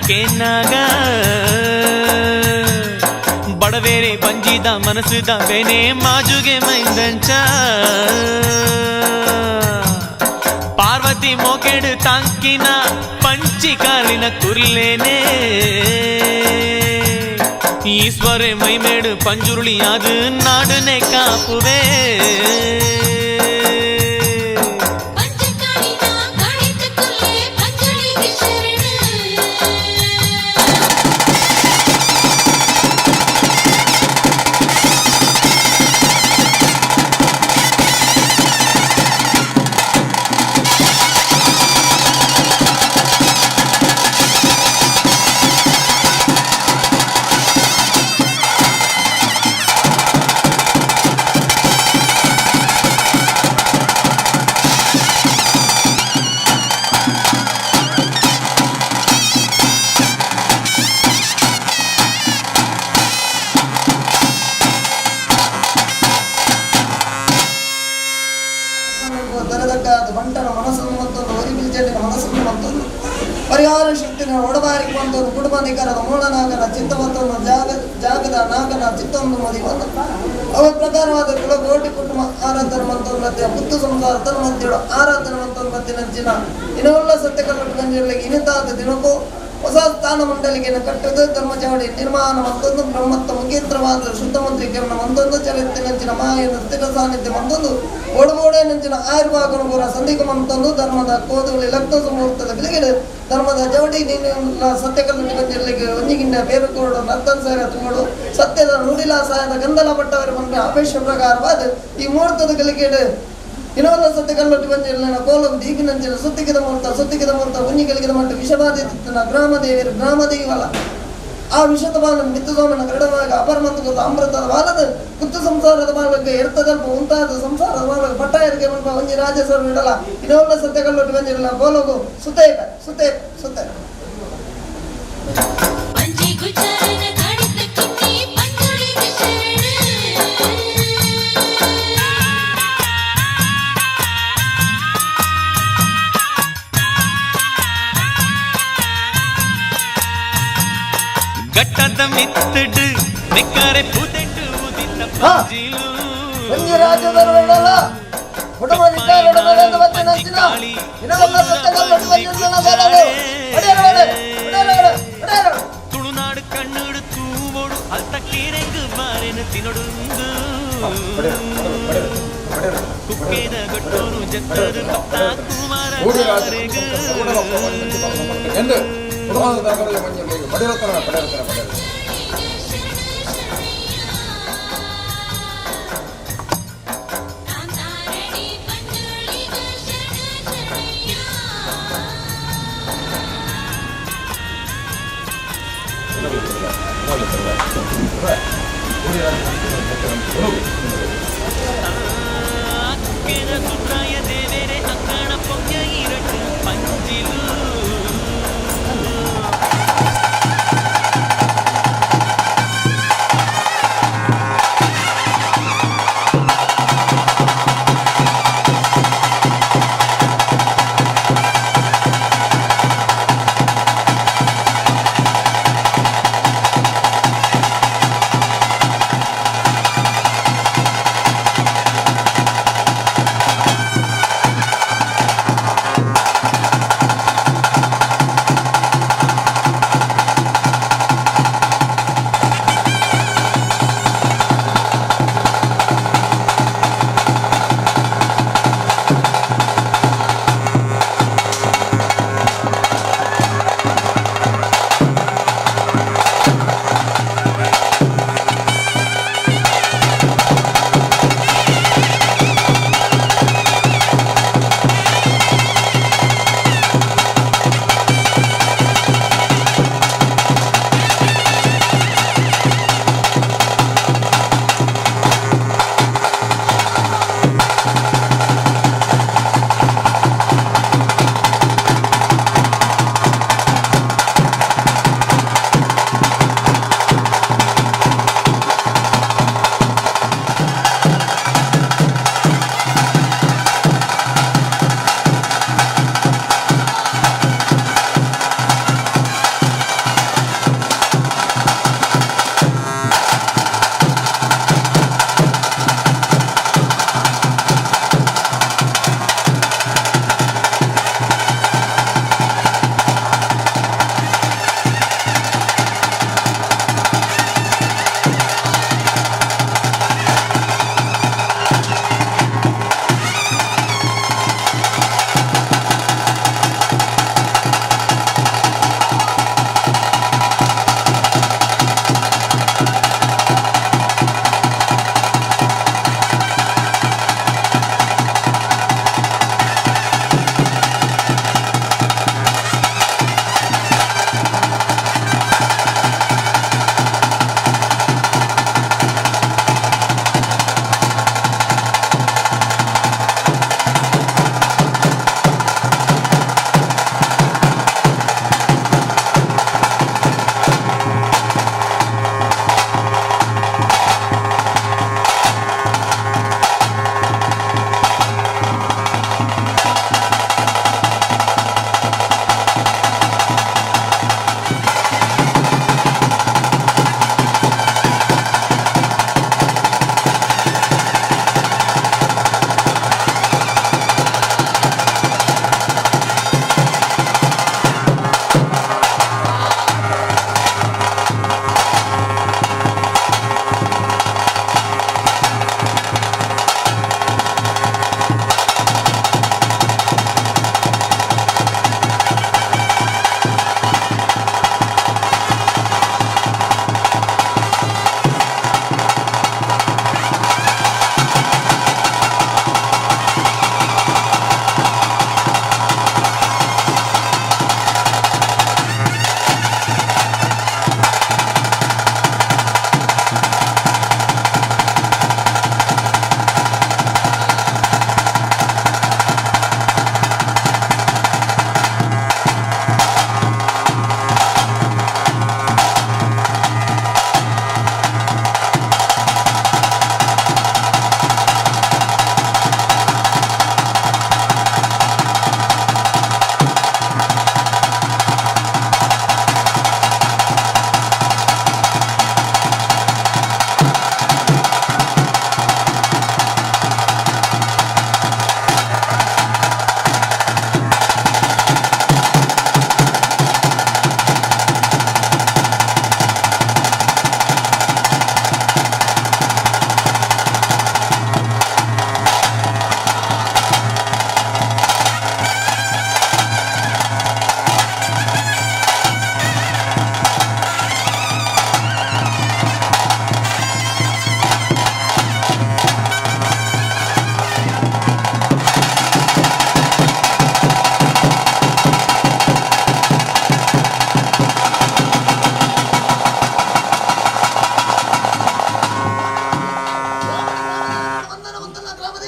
ಕೇನಾಗ ಬಡವೇರೆ ಬಂಜಿದ ಮನಸ್ಸುದ ಬೇನೆ ಮಾಜುಗೆ ಮೈಂದಂಚ ಪಾರ್ವತಿ ಮೋಕೆಡು ತಾಂಕಿನ ಪಂಚಿ ಕಾಲಿನ ಕುರ್ಲೇನೆ ಈಶ್ವರೆ ಮೈಮೇಡು ಪಂಜುರುಳಿಯಾದು ನಾಡುನೆ ಕಾಪುವೆ ಬಂಟನ ಮನಸ್ಸನ್ನು ಮತ್ತೊಂದು ಒರಿಬಿಲ್ಜೆಟ್ಟಿನ ಮನಸ್ಸನ್ನು ಮತ್ತೊಂದು ಪರಿಹಾರ ಶಕ್ತಿನ ಒಡಬಾರಿಕೆ ಮತ್ತೊಂದು ಕುಟುಂಬಾಧಿಕಾರದ ಮೂಢನಾಗನ ಚಿತ್ತ ಮತ್ತೊಂದು ಜಾಗದ ನಾಗನ ಚಿತ್ತೊಂದು ಮದಿವೊಂದು ಅವ ಪ್ರಕಾರವಾದ ಕುಲಕೋಟಿ ಕುಟುಂಬ ಆರಾಧನ ಮತ್ತೊಂದು ಮಧ್ಯ ಪುತ್ತು ಸಂಸಾರ ತನ್ನ ಮಧ್ಯಳು ಆರಾಧನ ಮತ್ತೊಂದು ಮಧ್ಯ ನಂಚಿನ ಇನ್ನುಳ್ಳ ಸತ್ಯ ಕಲ್ಲಟ್ಟು ಗಂಜಿಗಳಿಗೆ ಇನಿತಾದ ದಿನಕ್ಕೂ ಹೊಸ ಸ್ಥಾನ ಮಂಡಲಿಗೆ ಕಟ್ಟುವುದು ಧರ್ಮಚಾವಡಿ ನಿರ್ಮಾಣ ಮತ್ತೊಂದು ಬ್ರಹ್ಮತ್ವ ಮುಖೇಂದ್ರವಾದ ಶುದ್ಧ ಮಂತ್ರೀಕರಣ ಒಂದೊಂದು ಚರಿತ್ರೆ ನಂಚಿನ ಮಾಯನ ಸ್ಥಿರ ಸಾನ್ನಿಧ್ಯ ಒಂದೊಂದು ಓಡಬೋಡೆ ನಂಚಿನ ಆಯುರ್ವಾಗನುಪುರ ಸಂಧಿಕ ಮಂತೊಂದು ಧರ್ಮದ ಕೋದುಗಳಿ ಲಗ್ನ ಮುಹೂರ್ತದ ಬೆಳಗಿನ ಧರ್ಮದ ಜವಡಿ ನೀನು ಸತ್ಯಕಲ್ಲುಟಿ ಗಂಜಲಿಗೆ ಒಂಜಿಗಿಂಡ ಬೇರೆ ಕೋಡು ನರ್ತನ ಸೇರ ತುಂಗಳು ಸತ್ಯದ ನುಡಿಲಾಸಾಯದ ಗಂಧಲ ಪಟ್ಟವರ ಬಂದ ಅಪೇಕ್ಷ ಪ್ರಕಾರವಾದ ಈ ಮುಹೂರ್ತದ ಗಳಿಗೆಡು ಇನ್ನೊಂದು ಸತ್ಯ ಕಲ್ಲೊಟ್ಟಿ ಬಂದಿರಲಿನ ಕೋಲಂ ದೀಗಿನಂಚಿನ ಸುತ್ತಿಗಿದ ಮೂರ್ತ ಉಂಜಿ ಕಲಿಗಿದ ಮಟ್ಟ ವಿಷಬಾಧಿತನ ಗ್ರಾಮದೇವಲ ಆ ವಿಷದ ಬಾಲನ್ನು ಬಿತ್ತುಸೋಮನ ಗರಡವಾಗ ಅಪರಮಂತದ ಅಮೃತದ ಬಾಲದ ಕುತ್ತು ಸಂಸಾರದ ಬಾಲಕ್ಕೆ ಎರ್ತದಲ್ಪ ಉಂಟಾದ ಸಂಸಾರದ ಬಾಲಕ ಪಟ್ಟಾಯರಿಗೆ ಮಲ್ಪ ಒಂಜಿ ರಾಜೇಶ್ವರ ಇಡಲ ಇನ್ನೊಂದು ಸತ್ಯ ಕಲ್ಲೊಟ್ಟಿ ಬಂದಿರಲಿನ ಕೋಲಗು ಸುತ್ತೇ ಗಟ್ಟದ ಮಿತ್ತಡು ಮೆಕ್ಕರೆ ಪುದೆಟ್ಟು ಉದಿತ ಪಂಜಿಲು ಒಂಜಿ ರಾಜ್ಯದ ಇಡಲ ಕುಟುಂಬಾಧಿಕಾರದ ಮನೆಯಿಂದ ಮತ್ತೆ ನಂಚಿನ ಇನ್ನೊಂದು ಸತ್ಯ ಕಲ್ಲೊಟ್ಟಿ ಬಂದಿರಲಿನ ಕೋಲಗು ತುಳುನಾಡು ಕಣ್ಣುಡು ತೂವೋಡು ಅಲ್ತ ಕೀರೆಂಗು ಬಾರೆನು ತಿನ್ನೊಡುಂದು ಕುಕ್ಕೇದ ಗಟ್ಟೋರು ಜತ್ತರು ಪತ್ತ ಕುಮಾರ ಸುತ್ತಾಯ ದೇವೇರೆ ಅಂಗಣ ಪೊಂಗ ಇರಟ್ಟು ಪಂಜಿಲು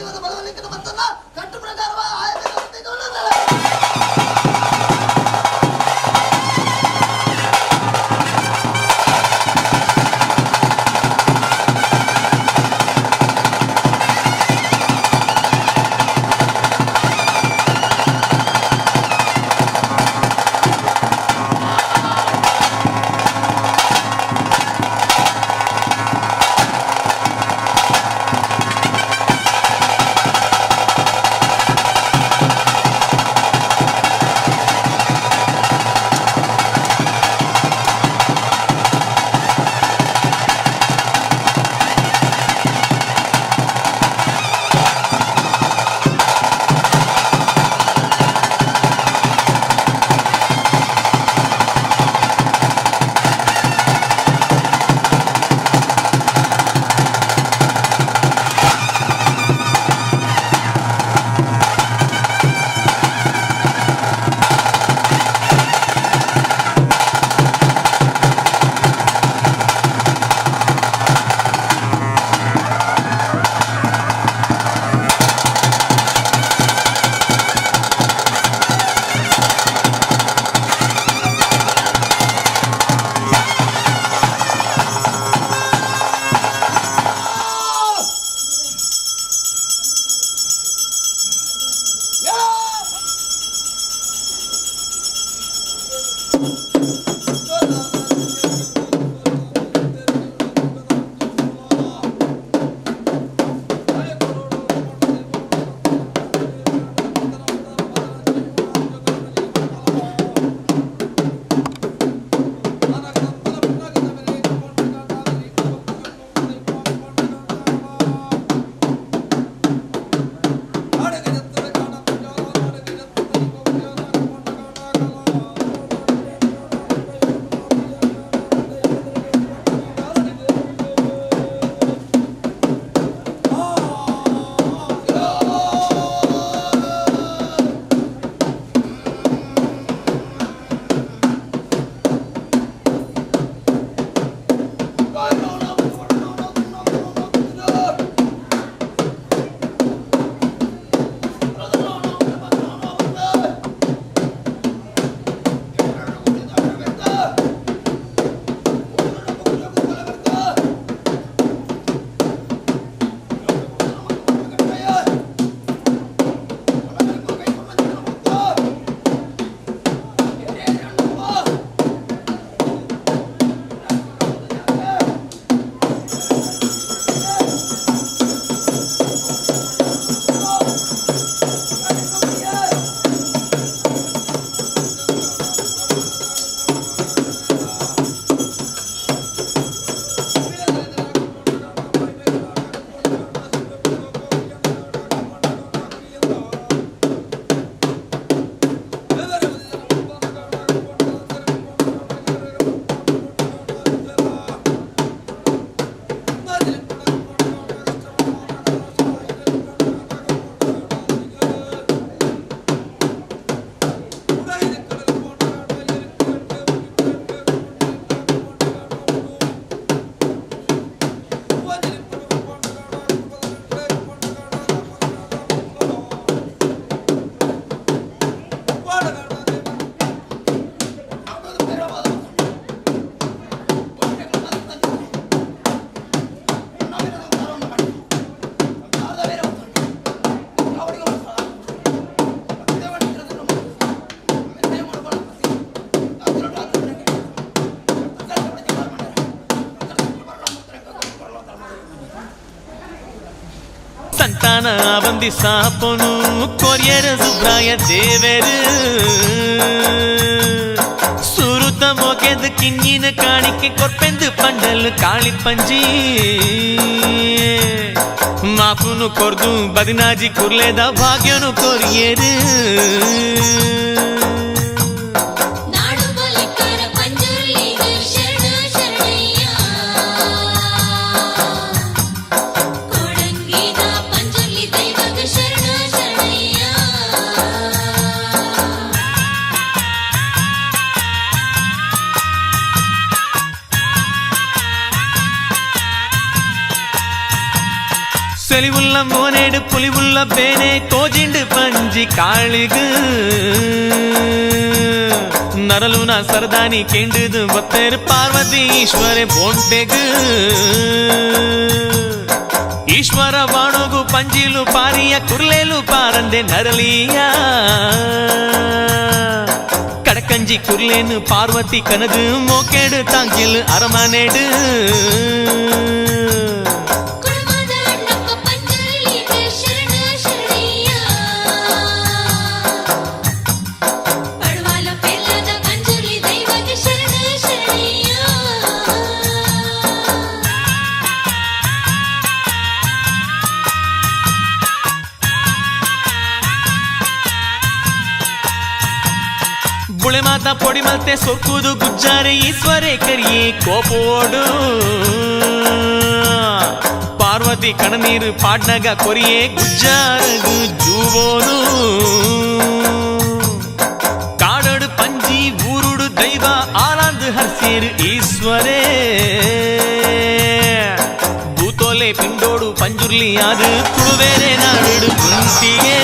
ದೈವದ ಬಲವಲಿಕೆ ಮತ್ತಲ್ಲ ಕಟ್ಟು ಪ್ರಕಾರವ ಸಂತಾನ ಬಂದಿ ಸಾಪನು ಕೊರಿಯರ ಸುಬ್ರಾಯ ದೇವರು ಸುರುತ ಮೊಗೆದ ಕಿಂಗಿನ ಕಾಣಿಕೆ ಕೊರ್ಪೆಂದು ಪಂಡಲ್ ಕಾಳಿ ಪಂಜಿ ಮಾಪುನು ಕೊರ್ದು ಬದಿನಾಜಿ ಕುರ್ಲೆದ ಭಾಗ್ಯನು ಕೊರಿಯರು உள்ள மோனேடு புலி உள்ள பேனே கோஜிண்டு பஞ்சி காளுகு ನರಲುನ ಸರ್ದಾನಿ ಕೆಂಡಿದು ಬತ್ತೇರು ಪಾರ್ವತಿ ಈಶ್ವರೆ ಬೋಂಟೆಗು ಈಶ್ವರ ಬಾಣೋಗು ಪಂಜಿಲು ಪಾರಿಯ ಕುರ್ಲೇಲು ಪಾರಂದೆ ನರಲಿಯ ಕಡಕಂಜಿ ಕುರ್ಲೇನು ಪಾರ್ವತಿ ಕನಗು ಮೋಕೆಡು ತಾಂಗಿಲು ಅರಮನೆಡು ಬುಳೆ ಮಾತಾ ಪೊಡಿ ಮಲ್ತೆ ಸೊಕ್ಕುದು ಗುಜ್ಜಾರೆ ಈಶ್ವರೇ ಕರಿಯೇ ಕೋಪೋಡು ಪಾರ್ವತಿ ಕಣನೀರು ಪಾಡ್ನಗ ಕೊರಿಯೇ ಗುಜ್ಜಾರಗು ಜೂವೋನು ಕಾಡಡು ಪಂಜಿ ಊರುಡು ದೈವ ಆಲಾಂದು ಹರ್ಸೇರು ಈಶ್ವರೇ ಭೂತೋಲೆ ಪಿಂಡೋಡು ಪಂಜುರ್ಲಿ ಅದು ತುಳುವೇರೆ ನಾಡು ಕುಂತಿಯೇ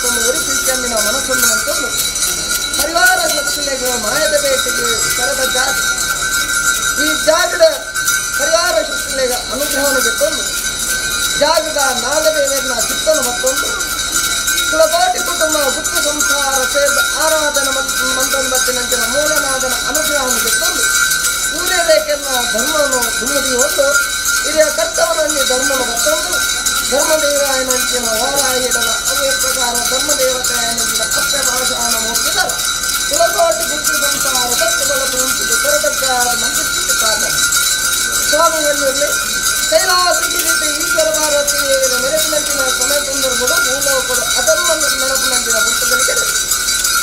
ಮತ್ತೊಂದು ಒರಿ ಪ್ರೀತಿಯನ್ನಿನ ಮನಸ್ಸನ್ನು ಮತ್ತೊಂದು ಪರಿವಾರ ಶಕ್ತಿಗೆ ಮಾಯದ ಬೇಟೆಗೆ ಕರೆದ ಜಾಗ ಈ ಜಾಗದ ಪರಿವಾರ ಶಕ್ತಿಗೆ ಅನುಗ್ರಹವನ್ನು ಬೆಕ್ಕೊಂಡು ಜಾಗದ ನಾಗದೇವರನ್ನ ಚಿತ್ತನು ಮತ್ತೊಂದು ಕುಲಕೋಟಿ ಕುಟುಂಬ ಗುಪ್ತ ಸಂಸಾರ ಸೇರಿದ ಆರಾಧನ ಮಂತ್ರಂಬತ್ತಿನಂಚಿನ ಮೂಲನಾದನ ಅನುಗ್ರಹವನ್ನು ಬೆಕ್ಕೊಂಡು ಪೂಜೆಬೇಕೆನ್ನ ಧರ್ಮವನ್ನು ದುಮ್ಮದಿ ಹೊಂದು ಹಿರಿಯ ಕರ್ತವನನ್ನಿ ಧರ್ಮನ ಮತ್ತೊಂದು ಧರ್ಮದೇವಾಯನಂಚಿನ ಹೋರಾಯಿಡಲ ಅವೇ ಪ್ರಕಾರ ಧರ್ಮದೇವತೆಯನಂಚಿನ ಅಪ್ಯ ಭಾಷಾನ ಮುಟ್ಟಿದರ ಕುಲಕೋಟಿ ಗುಪ್ತ ಸಂಸಾರ ತತ್ವಗಳ ಮುಂಚಿಗೆ ಕರದಕ್ಕಾದ ಮಂತ್ರಿಸಿದ ಕಾರಣ ಸ್ವಾಮಿಗಳಿರಲಿ ಕೈಲಾಸಗಿರಿತೆ ಈಶ್ವರ ಭಾರತೀಯ ನೆನಪಿನಂಚಿನ ಸಮಯ ಸಂದರ್ಭಗಳು ಮೂಲಗಳು ಅಧರ್ಮ ನೆನಪಿನಂಚಿನ ಪುಸ್ತಕಗಳಿಗೆ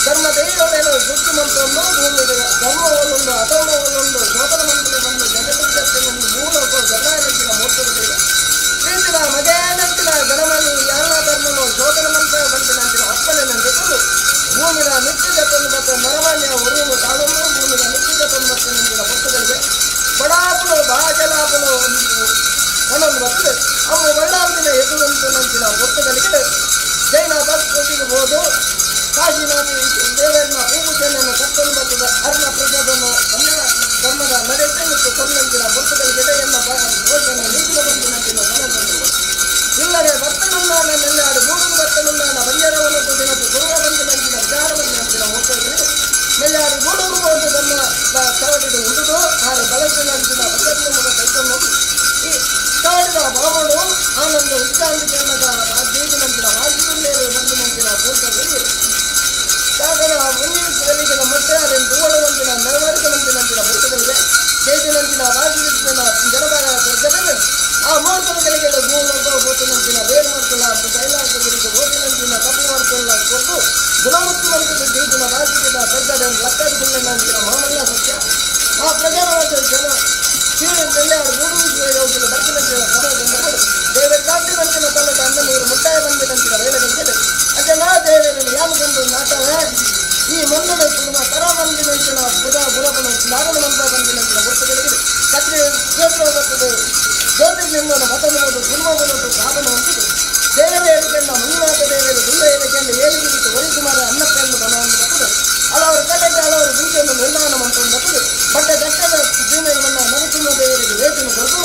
ಧರ್ಮದೇವರೇನು ಸೃಷ್ಟಿ ಮಂತ್ರವನ್ನು ಭೂಮಿಗೆ ಧರ್ಮವಲ್ಲೊಂದು ಅಧರ್ಮವಲ್ಲೊಂದು ಶೋಧನ ಮಂತ್ರ ಬಂದು ಜಗತ್ತಿನಲ್ಲಿ ಮೂಲಗಳು ಗಮನಂಚಿನ ಮೂರ್ತಗಳಿಗೆ ಪ್ರೀತಿನ ಮಗೇನಂಚಿನ ಗಣಮನಿ ಎಲ್ಲ ಧರ್ಮನು ಶೋಧನ ಮಂತ್ರ ಬಂದಿನಂಚಿನ ಅಪ್ಪನೆಂದಿದ್ದು ಭೂಮಿನ ನಿತ್ಯದ ತೊಂಬತ್ತು ನರಮಾನ್ಯ ಉರುವು ತಾಳನ್ನು ಭೂಮಿನ ನಿತ್ಯದ ತೊಂಬತ್ತಿನಂಚಿನ ಪುಸ್ತಕಗಳಿಗೆ ಬಡಾಪುಲು ಬಾಜಲಾಪುಲು ಹಣನ್ನು ಬರ್ತದೆ ಅವು ಬಳ್ಳಾರಿನ ಎದುರಂತು ನಂಚಿನ ಪುಸ್ತಕಗಳಿಗೆ ಜೈನ ಭಕ್ತಿರ್ಬೋದು ಕಾಶಿನಾಥ ದೇವರನ್ನ ಪೂಜೆಯನ್ನು ಕತ್ತಲು ಬರ್ತದ ಅರ್ಣ ಪ್ರಸಾದನ್ನು ಕನ್ನಡ ಧರ್ಮದ ನಡೆತೆ ಮತ್ತು ಕೊಲ್ಲಂಚಿನ ಪುಸ್ತಕಗಳಿಗೆ ಎನ್ನ ಘೋಷಣೆ ನೀತಿನ ಬಂದಿನಂಚಿನ ಸಮಯ ಇಲ್ಲದೆ ಭಕ್ತನುನ್ನಾನ ನೆಲ್ಲಾಡು ಮೂಡುಗು ಭಕ್ತನುನ್ನಾನ ಬಂಜರವನ್ನು ದಿನದ್ದು ಗುರುವ ಬಂದಿನಂಚಿನ ವಿಚಾರವನ್ನು ನಂಚಿನ ಪುಸ್ತಕಗಳಿಗೆ ನೆಲ್ಲಾಡು ಮೂಡುಗು ಒಂದು ಧರ್ಮ ಕವಡಿದು ಉಡುದು ಆರು ಬಳಸಿನಂಚಿನ ಭಗತ್ನಮ್ಮನ ಕೈಕೊಂಡು ಈ ಕವಡಿದ ಬಾಮಡು ಆನಂದ ಉಚ್ಚಾಂತಿಕೆ ಜೀವಿನಂಚಿನ ವಾಸಿದುಲ್ಲೇರು ಬಂದಿನಂಚಿನ ಪುಸ್ತಕಗಳಿಗೆ ಕಾಗದ ಮುಂದಿನ ಮಟ್ಟೆಯಾರೆಂದು ಓಡುವಂತಿನ ನೆರವೇರಿಸುವಂತಿನಂಚಿನ ಪುಸ್ತಕಗಳಿಗೆ ಜೈದಿನಂಚಿನ ರಾಜಕೃಷ್ಣನ ಜನಪದ ಜಗನ್ ಆ ಮೂರ್ತಗಳಿಗೆ ಗೋತಿನಂಚಿನ ಬೇರು ಮಾಡ್ಕೊಳ್ಳ ಕೈಲಾಸಗಿರಿಗೆ ಓದಿನಂಚಿನ ತಪ್ಪು ಮಾಡ್ಕೊಳ್ಳ ಕೊಟ್ಟು ಗುಣಮುಕ್ತಿ ಮಂತ್ರದ ಜೀವಿನ ರಾಜಕೀಯದ ಪೆದ್ದಡೆ ಲಕ್ಕಡಿನಂಚಿನ ಮಾಮಲ್ಲ ಸತ್ಯ ಆ ಪ್ರಜಾರವಾದ ಜನ ಕೀಳಿನಲ್ಲಿ ಆಡು ಮೂರು ಯೋಗಿನ ದರ್ಶನಂಚಿನ ಸಮಯದಿಂದ ದೇವರ ಕಾಟಿನಂಚಿನ ತಲ್ಲದ ಅನ್ನ ನೀರು ಮುಟ್ಟಾಯ ಬಂದಿನಂಚಿನ ವೇಳೆಗೆ ಅದೆಲ್ಲ ದೇವರನ್ನು ಯಾರು ಕಂಡು ನಾಟವೇ ಈ ಮನ್ನಡ ಕುಟುಂಬ ತರ ಬಂದಿನಂಚಿನ ಬುಧ ಗುಣಪನ ನಾಗನ ಮಂತ್ರ ಬಂದಿನಂಚಿನ ವಸ್ತುಗಳಿಗೆ ಕತ್ರಿ ಕ್ಷೇತ್ರ ಬರ್ತದೆ ಜ್ಯೋತಿರ್ಲಿಂಗನ ಮತನುವುದು ಗುರುಮಬಹುದು ಸಾಧನ ಹೊಂದಿದೆ ದೇವರ ಹೇಳಿಕೆಂಡ ಮಂಜುನಾಥ ದೇವರ ದುಲ್ಲ ಹೇಳಿಕೆಂಡ ಏಳಿಗೆ ವರಿಸುಮಾರ ಅನ್ನಪ್ಪೆಂದು ಬಲವನ್ನು ಬರ್ತದೆ ಹಲವರು ಕಡೆಗೆ ಹಲವರು ಮುಂಚೆಯನ್ನು ನಿರ್ಮಾಣ ಮಂತ್ರವನ್ನು ಬರ್ತದೆ ಬಟ್ಟೆ ದಟ್ಟದ ಜೀವನವನ್ನು ನರಸಿಂಹ ದೇವರಿಗೆ ವೇತನ ಕೊಟ್ಟು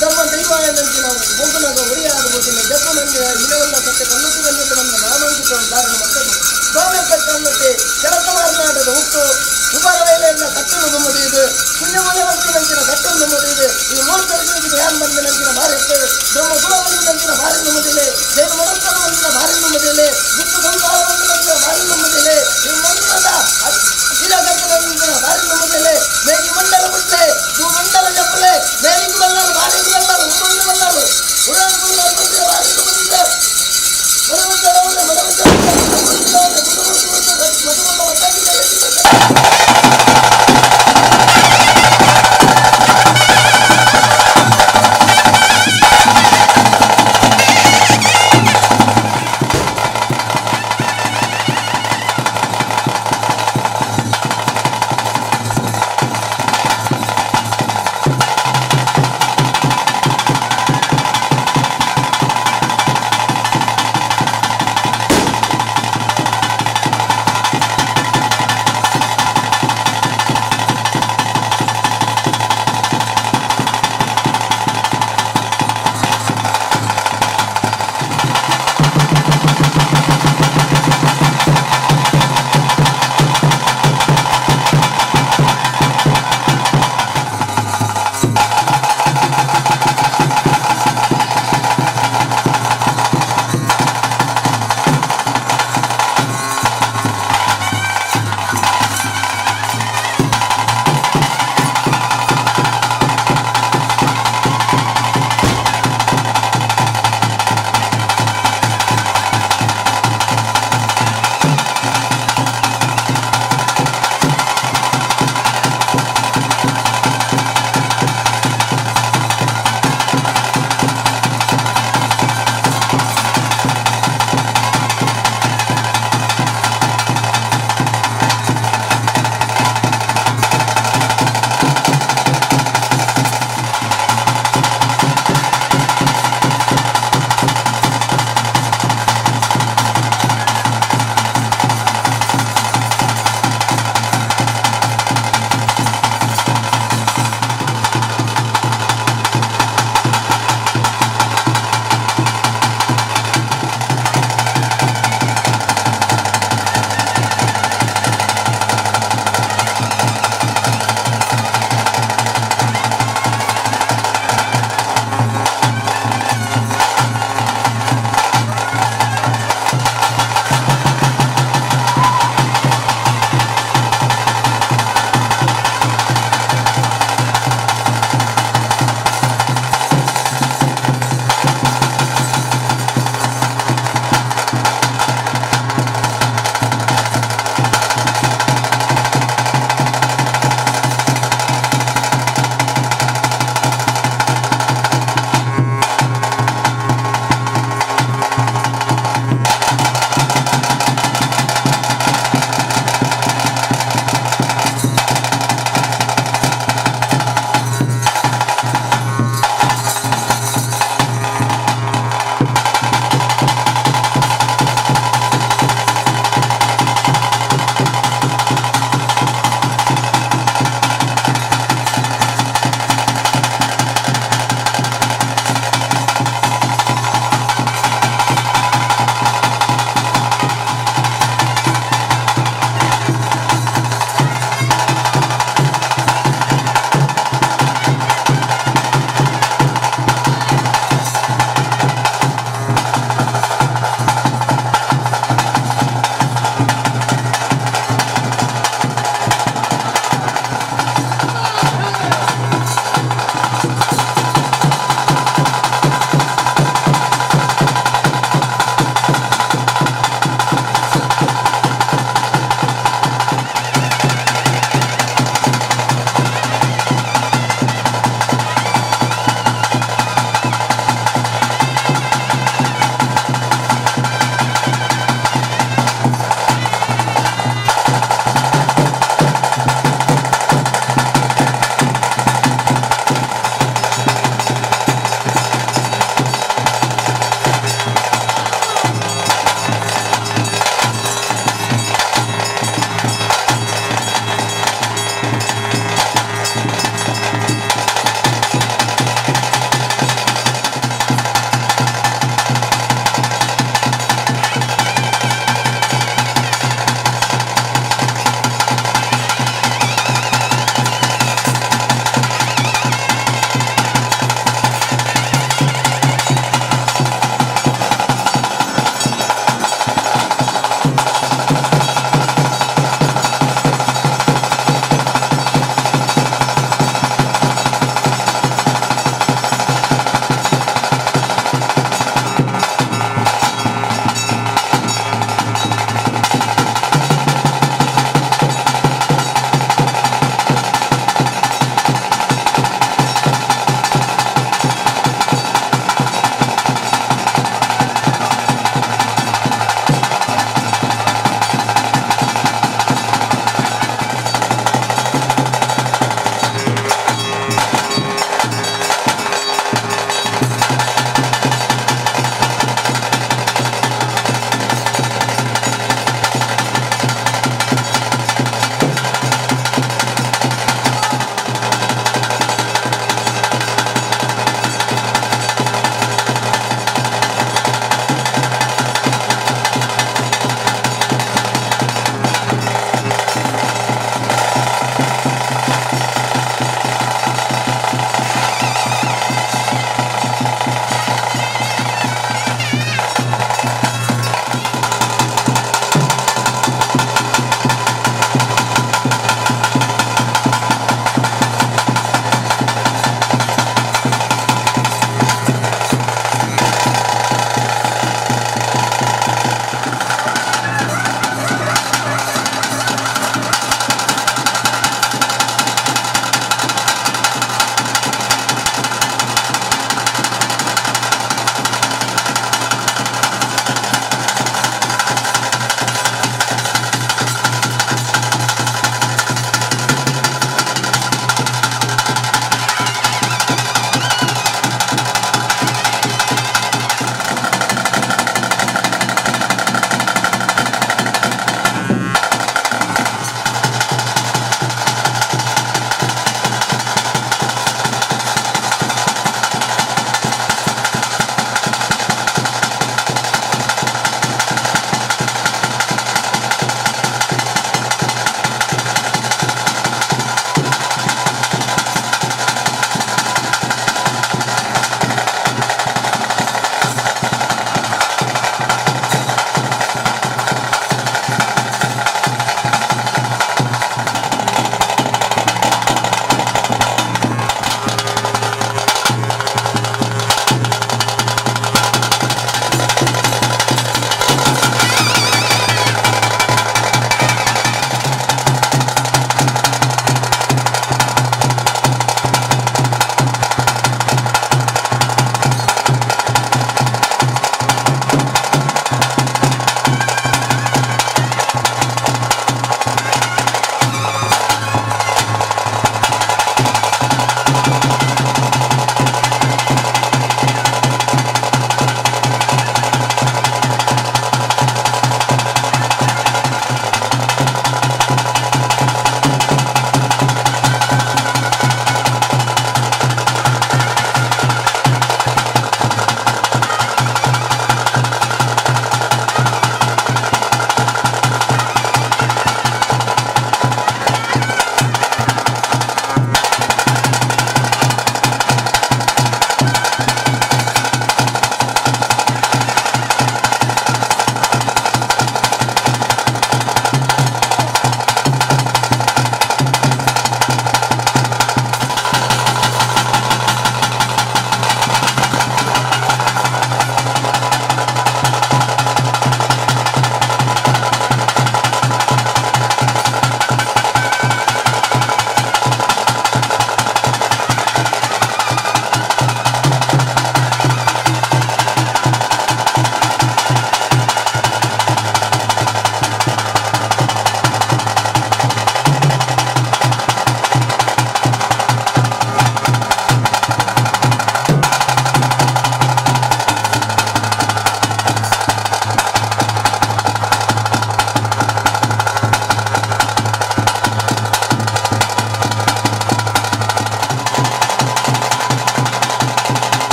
ಧರ್ಮ ದೈವಾಯನಂಚಿನ ಗುಂಪುನಾಗ ಉರಿಯಾದ ಬುದ್ಧಿನ ಜಪ್ಪನಂಜ ಇಲವೆಲ್ಲ ಸತ್ಯ ಕಲ್ಲುತ್ತಿ ಬಂದಿದ್ದು ನಮ್ಮ ನಾಮಾಂಕಿತ ಧಾರಣ ಮತ್ತೊಂದು ಸೋಮೇಕಟ್ಟನ್ನಕ್ಕೆ ಕೆಲಸ ಮಾತನಾಡದ ಹುಟ್ಟು ಉಪರ ವೇಳೆಯಿಂದ ಕಟ್ಟನ್ನು ಮುಡಿಯುವುದು ಪುಣ್ಯಮೂಲವಂತಿನಂಚಿನ ಕಟ್ಟನ್ನು ಮುಡಿಯುವುದು ಈ ಮೂರ್ತರಿಗೆ ಯಾರು ಬಂದಿನಂಚಿನ ಭಾರಿ ಇರ್ತದೆ ಬ್ರಹ್ಮ ಕುಲವಂತಿನಂಚಿನ ಭಾರಿ ನುಮ್ಮದಿಲೆ ಜೈನ ಮನಸ್ಸವಂತಿನ ಭಾರಿ ನುಮ್ಮದಿಲೆ ಗುಪ್ತ ಸಂಸಾರವಂತಿನಂಚಿನ ಭಾರಿ ನುಮ್ಮದಿಲೆ ಈ ಮಂತ್ರದ ಶಿಲಾಗಟ್ಟದಂಚಿನ ಭಾರಿ ನುಮ್ಮದಿಲೆ ಮೇಗಿ ಮಂಡಲ ಮುಟ್ಲೆ ಭೂಮಂಡಲ ಜಪ್ಪಲೆ ಮೇಲಿಗೆ ಬಲ್ಲರು ಬಾಲಿಗೆ ಬಲ್ಲರು ಉಮ್ಮಂದು ಬಲ್ಲರು ಉಡಾನ್ ಭಾರಿ ನುಮ್ಮದಿದೆ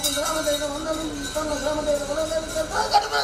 ಗ್ರಾಮದೈನ ಒಂದೊಂದು ತನ್ನ ಗ್ರಾಮದೈನ ಕಡಿಮೆ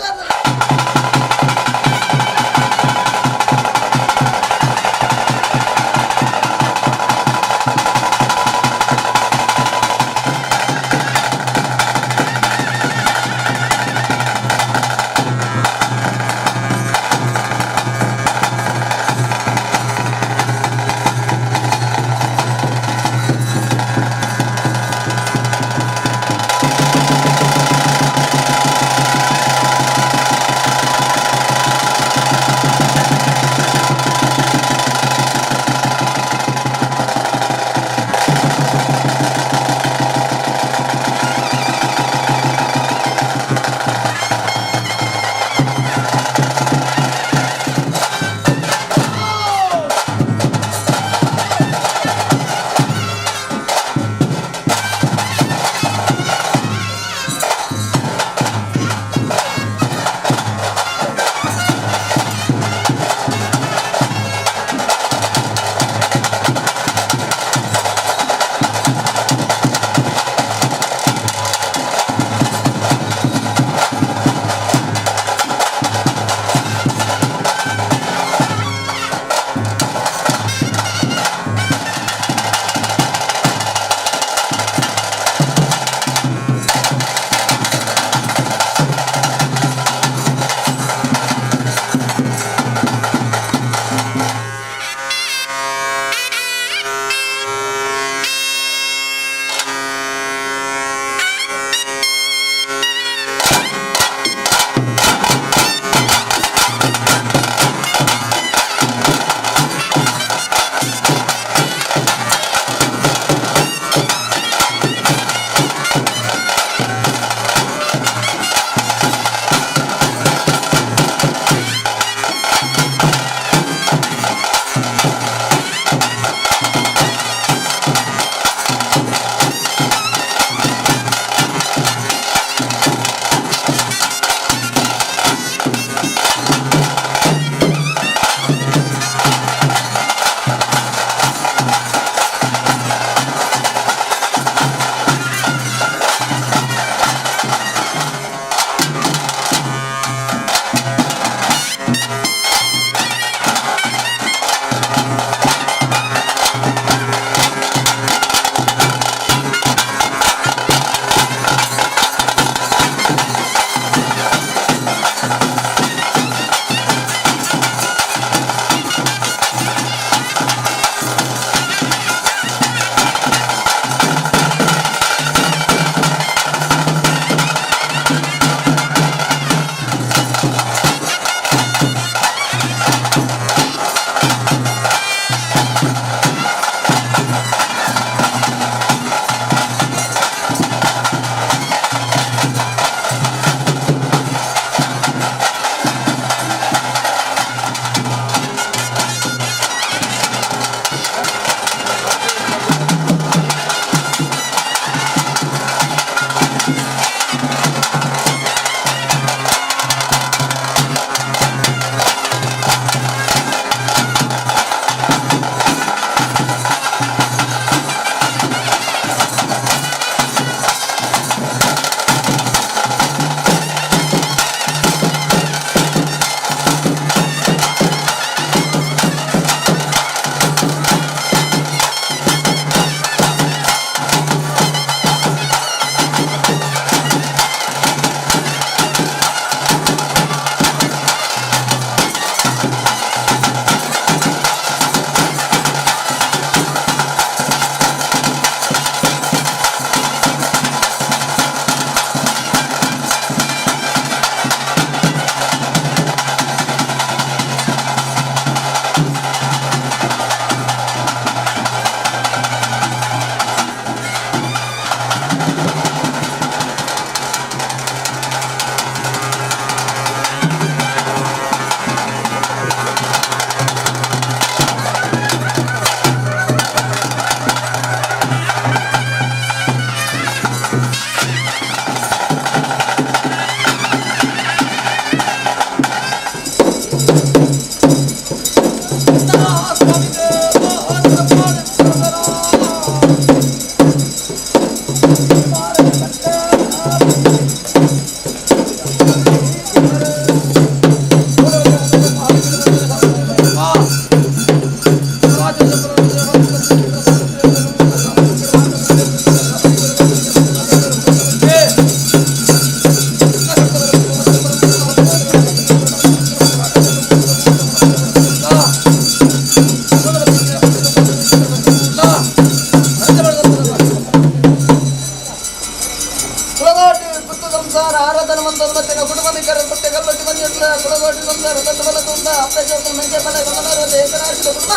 ಮತ್ತೆ ಕುಟುಂಬಿಕರ ಸತ್ಯ ಕಲ್ಪಟ್ಟಿ ಬಂದಿಲ್ಲ ಕುಲಗೋಟಿ ಬಂದ ದತ್ತಬಲ ತುಂಬ ಅಪ್ಪಜೋತ ನಂಗೆ ಬಲ ಗಮನರು ಏಕರಾಶಿ ಕುಟುಂಬ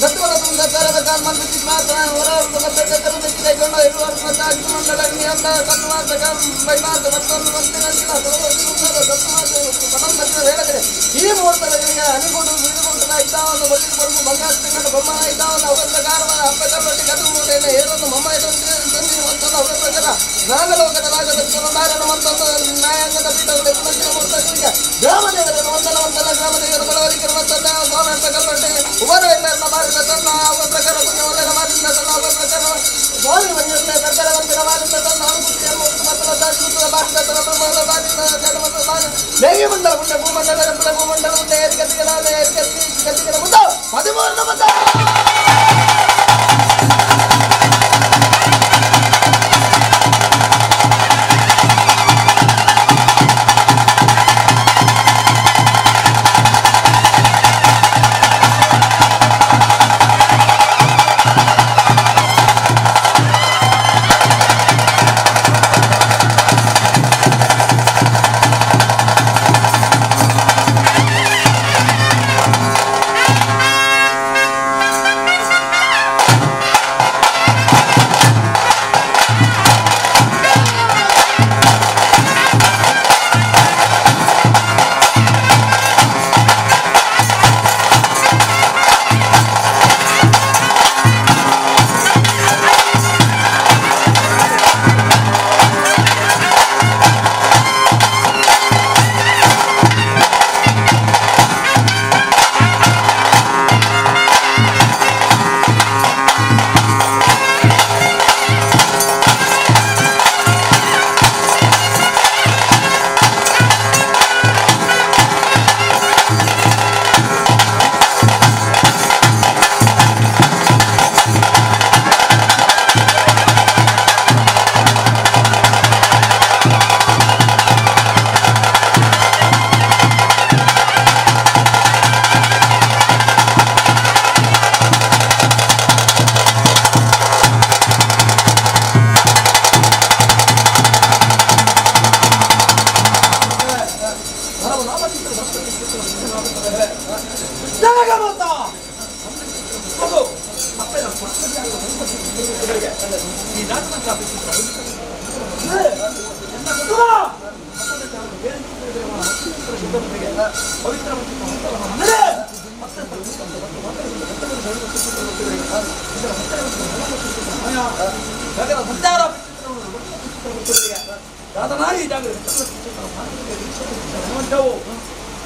ದತ್ತಬಲ ತುಂಬ ತರದ ಕಾಲ್ಮನ್ ಬಿಟ್ಟು ಮಾತ್ರ ಹೊರವರ್ಗ ಮತ್ತೆ ಕತ್ತಲು ಕೈಗೊಂಡು ಇರುವರು ಮತ್ತೆ ಅಗ್ನಿ ಮಂಡಲ ಅಗ್ನಿ ಅಂತ ಕತ್ತುವಾಸ ಬೈಮಾರ್ಗ ಮತ್ತೊಂದು ಮಂತ್ರಿನಂತಿನ ದತ್ತಮಾಸ ಪಟಂಬತ್ತಿನ ಹೇಳಿದರೆ ಈ ಮುಹೂರ್ತದಲ್ಲಿ ಅನಿಗುಡು ಬಿಡುಗುಂಟನ ಇದ್ದಾವನ್ನು ಬಲಿ ಬರುವುದು ಬಂಗಾರ ತಿಂಗಳು ಬೊಮ್ಮನ ಇದ್ದಾವನ್ನು ಅವರ ಪ್ರಕಾರವಾದ ಹಬ್ಬ ಕಲ್ಪಟ್ಟಿ ಕದ್ದು ಮೂಟೆಯನ್ನು ಏರೊಂದು ಮೊಮ್ಮ ತಂದಿನ ಮತ್ತೊಂದು ಅವರ ಪ್ರಕಾರ ನಾಗಲೋಕದ ರಾಗದ ನಾರಾಯಣ ಮತ್ತೊಂದು ನ್ಯಾಯಾಂಗದ ಪೀಠದ ಪುನಂಚಿನ ಮುಹೂರ್ತಗಳಿಗೆ ಗ್ರಾಮದೇವರನ್ನು ವಂದನ ಗ್ರಾಮದೇವರ ಬಲವರಿಕರು ಮತ್ತೊಂದು ಸ್ವಾಮಿ ಕಲ್ಪಟ್ಟೆ ಉಪರ ಎಲ್ಲ ಮಾರಿದ ತನ್ನ ಅವರ ಪ್ರಕಾರ ಪುಣ್ಯವಲ್ಲದ ಮಾರಿದ ತನ್ನ ಅವರ ಪ್ರಕಾರ ಸ್ವಾಮಿ ಮಂಜುನೆ ಪ್ರಕಾರ ವಂದನ ಮಾರಿದ ತನ್ನ ಅನುಭೂತಿಯನ್ನು ಮತ್ತೊಂದು ದಾಟಿಸುವ ಭಾಷಣ ತನ್ನ ಬ್ರಹ್ಮದ ಬಾರಿನ ಜನ್ಮದ ಬಾರಿ ದೇವಿ ಮಂಡಲ ಮುಂದೆ ಭೂಮಂಡಲ ಭೂಮಂಡಲ ಮುಂದೆ ಗತಿಗಳ ಮುದ್ದ 13 ಮುದ್ದ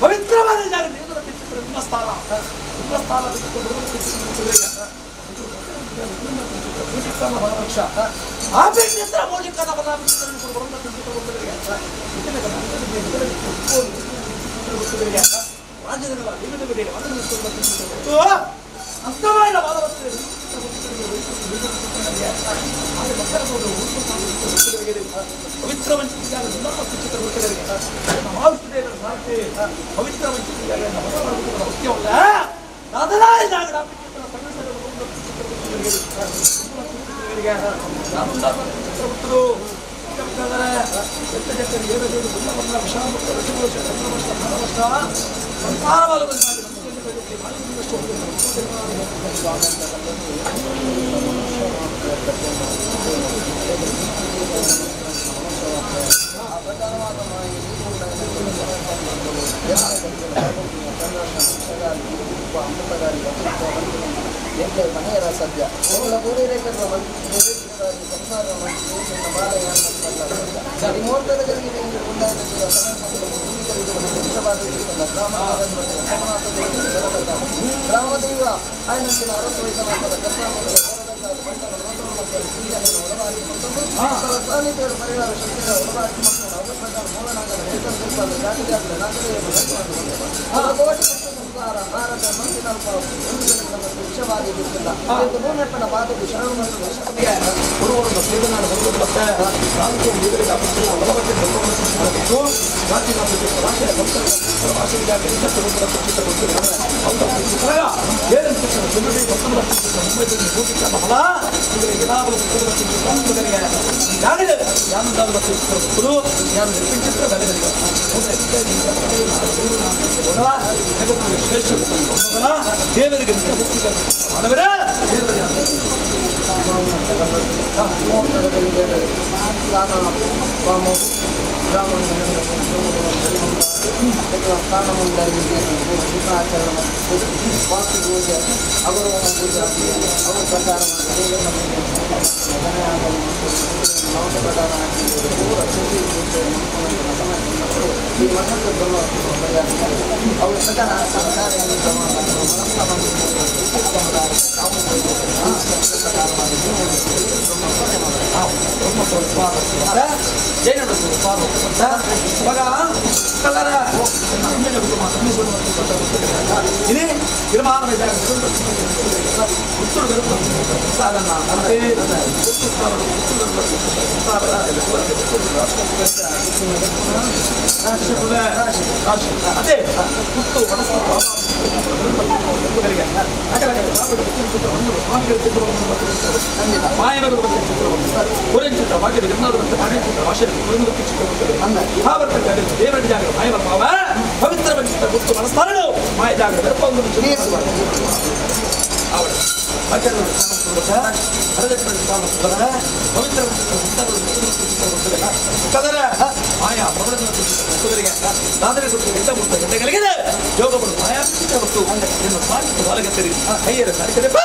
ಪವಿತ್ರವಾದ ಜಾಗ ಸ್ಥಾನ ಆಭ್ಯಂತರ ಮೌಲಿಕದ ಅರ್ಥವಾದ ಪವಿತ್ರ ಪವಿತ್ರ ಮುಖ್ಯವಲ್ಲ ಮನೆಯರ ಸದ್ಯ ಗ್ರಾಮದೈವ ಆಯ್ನಂಚಿನ 60 ವಯಸ್ಸಿನ ಸಾನ್ನಿಧ್ಯರ ಪರಿವಾರ ಶಕ್ತಿಯ ಒಳಬಾಗಿ ಅವರ ಪ್ರಕಾರ ಮೂಲನಾಗದ ಭಾರತ ಮಂದಿನ ವಿಷವಾದಿ ಭೂಮೆಪ್ಪನ ಬಾಧು ಶರಣ ಒಂದು ಸೇವನಾಡ ಬರುವುದು ಮತ್ತೆ ನಾಲ್ಕು ಬೀದರಿಗೆ ಬಲವತ್ತೆ ಬಲವತ್ತು ರಾಜ್ಯ ರಾಜ್ಯ ದೇವರಿಗೆ ವಾಸ್ತು ಪೂಜೆ ಅವರ ಪೂಜೆ ಅವರ ಪ್ರಕಾರ ಈ ಮಠದ ಅವರ ಪ್ರಕಾರ ini girmana meja ಪವಿತ್ರ ಗುತ್ತು ಮನಸ್ತಾರಳು ಮಾಯ ಜಾಗ ಮಾಯಾ ಗಂಟೆಗಳಿಗೆ ಯೋಗಗಳು ಮಾಯಾ ಮತ್ತು ನಿಮ್ಮ ಸ್ವಾರ್ಥದ ಹೊಲಗತ್ತರಿ ಕೈಯರ ಕಾರ್ಯಕ್ರಮ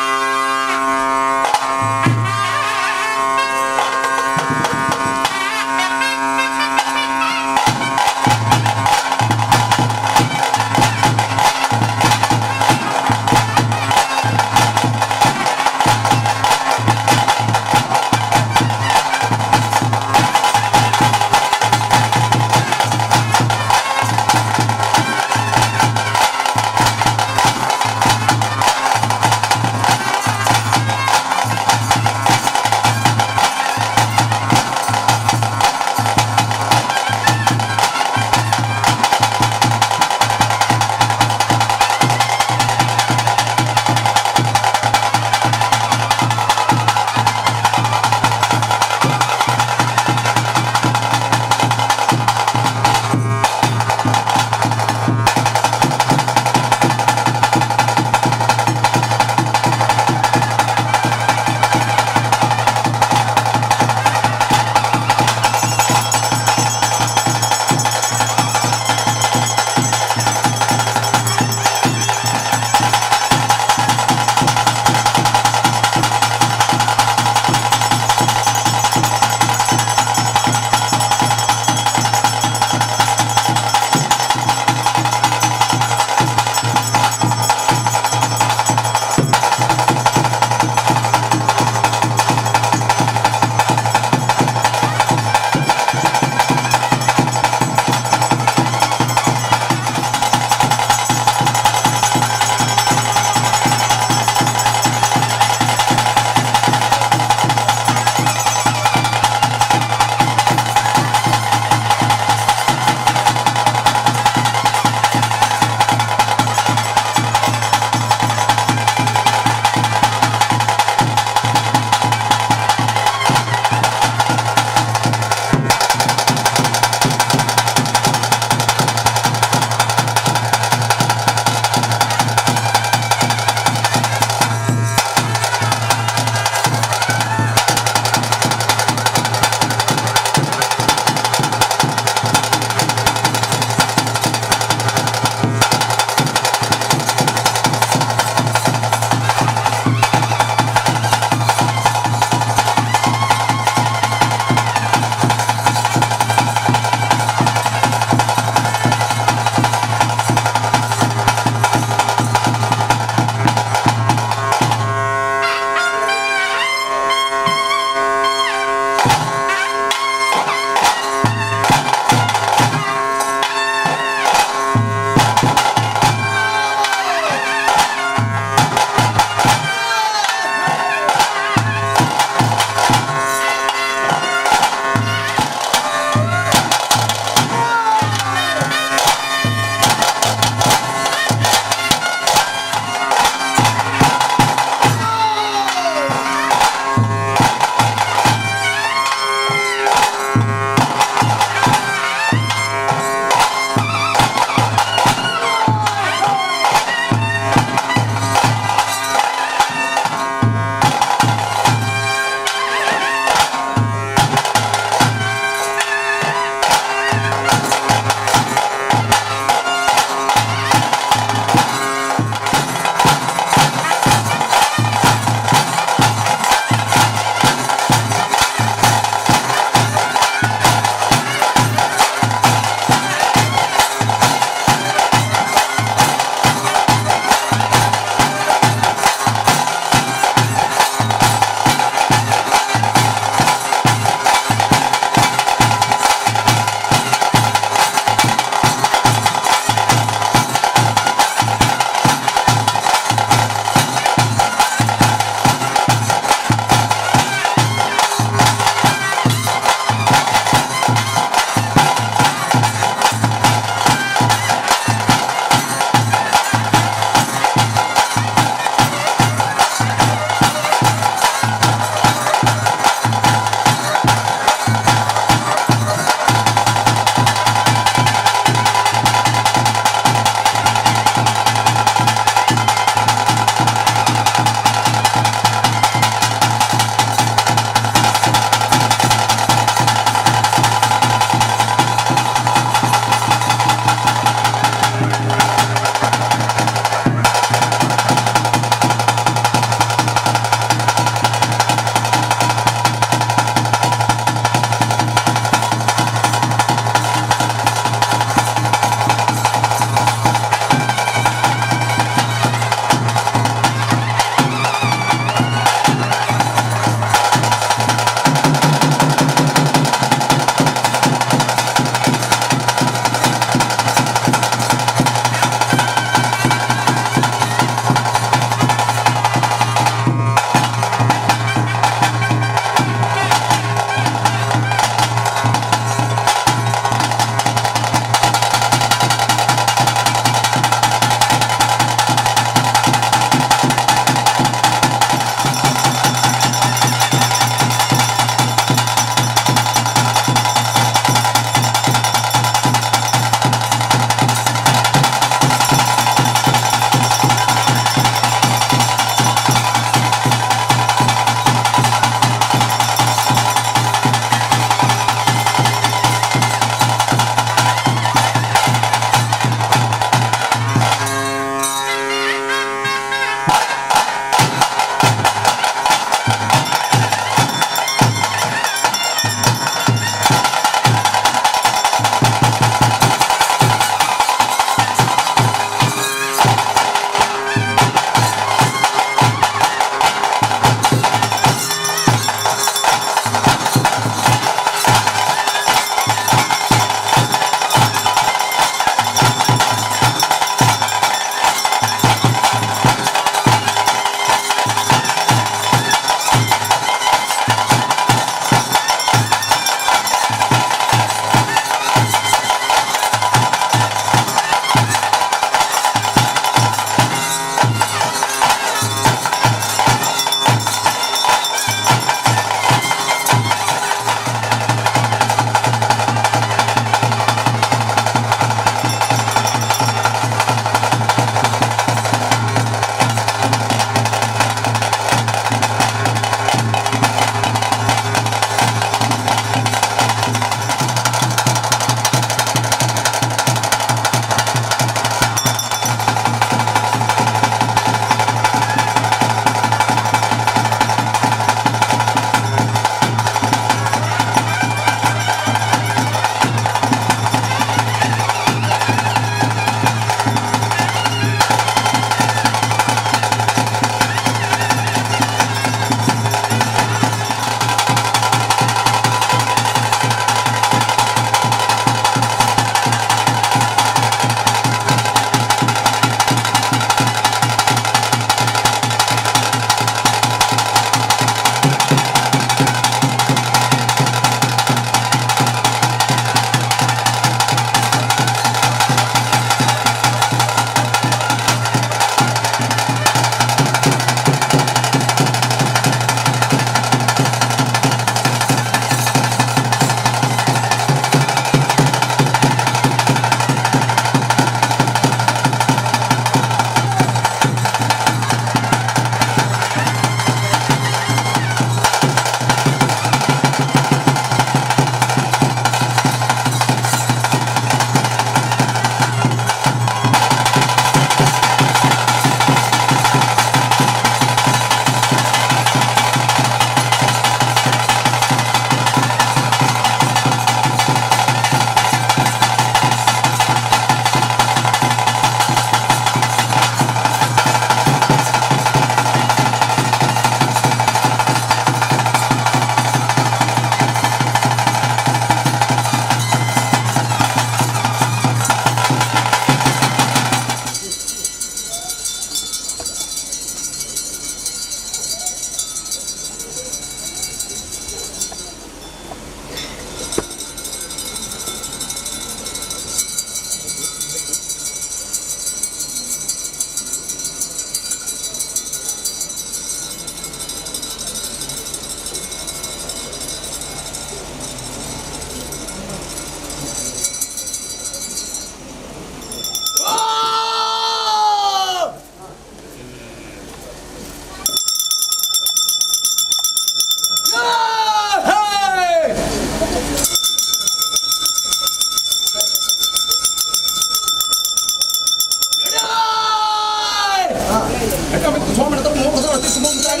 ಮಿತ್ತು ಸೋಮನ ತಮ್ಮ ಮೋಹದ ಅತಿ ಮುಂತಾನ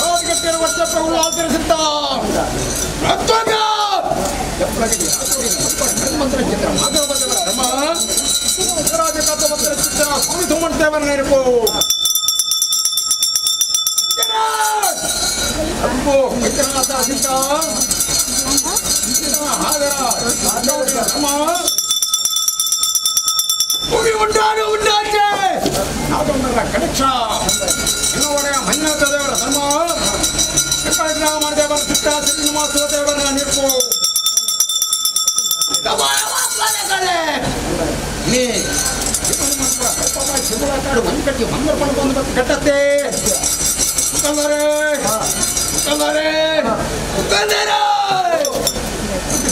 ರಾಜಕೀಯ ವರ್ಷ ಪ್ರಭು ಆಚರಿಸುತ್ತ ರತ್ವಗ ಎಪ್ಪಳಗೆ ಮಂತ್ರ ಚಿತ್ರ ಮಾಧವದೇವರ ಧರ್ಮ ರಾಜಕಾತ ಮಂತ್ರ ಚಿತ್ರ ಸ್ವಾಮಿ ಸೋಮನ ದೇವರ ನೆನಪು ಅಪ್ಪು ವಿಕ್ರಮಾತ ಸಿದ್ಧ ಹಾಗರ ಧರ್ಮ ಭೂಮಿ ಉಂಟಾಡು ಉಂಟಾಚೆ ನಾದೊಂದರ ಕನಿಷ್ಠ ಇನ್ನೊಡೆಯ ಮನ್ಯತ ದೇವರ ಧರ್ಮ ವೆಂಕಟರಾಮ ದೇವರ ಚಿತ್ತ ಶ್ರೀನಿವಾಸ ದೇವರ ನೆನಪು ನೀ ಶಿವರಾಕಾಡು ಮಂಕಟ್ಟಿ ಮಂಗಲ ಪಡ್ಕೊಂಡು ಕಟ್ಟತ್ತೆ ಮುಖಂದರೆ ಮುಖಂದರೆ ಮುಖಂದರ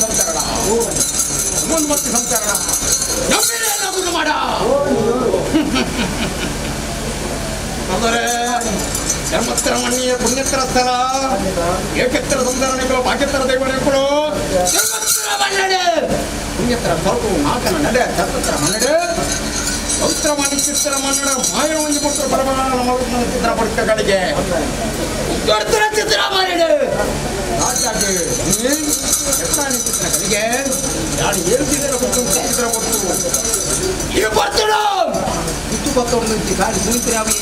ಸಂಚರಣ ಮುಂದ್ಮತ್ತಿ ಸಂಚರಣ ನಮ್ಮಿನ ಮಾಡ ಅಂದರೆ ಧರ್ಮಸ್ಥಳ ಮಣ್ಣಿಯ ಪುಣ್ಯತ್ತರ ಸ್ಥಳ ಏಕೆತ್ತರ ಸಂಧಾರಣೆಗಳು ಭಾಗ್ಯತ್ತರ ದೈವಗಳು ಧರ್ಮಸ್ಥಳ ಮನ್ನಡೆ ಪುಣ್ಯತ್ತರ ಸ್ವಲ್ಪು ನಾಲ್ಕನ ನಡೆ ಧರ್ಮಸ್ಥಳ ಮನ್ನಡೆ ಪವಿತ್ರ ಮಣಿಚಿತ್ತರ ಮನ್ನಡ ಮಾಯ ಒಂದು ಕೊಟ್ಟರು ಪರಮಾಣ ನಮ್ಮ ಚಿತ್ರ ಪಡಿತಗಳಿಗೆ ದೊಡ್ಡ ಚಿತ್ರ ಮನ್ನಡೆ ರಾಜಾಗೆ ಎಪ್ಪಣಿ ಚಿತ್ರಗಳಿಗೆ ಯಾರು ಏರುತ್ತಿದ್ದಾರೆ ಚಿತ್ರ ಕೊಟ್ಟು ಈಗ ಬರ್ತಾಳ ಇತ್ತು ಬತ್ತೊಂದು ಗಾಳಿ ಸುಮಿತ್ರಾವಿ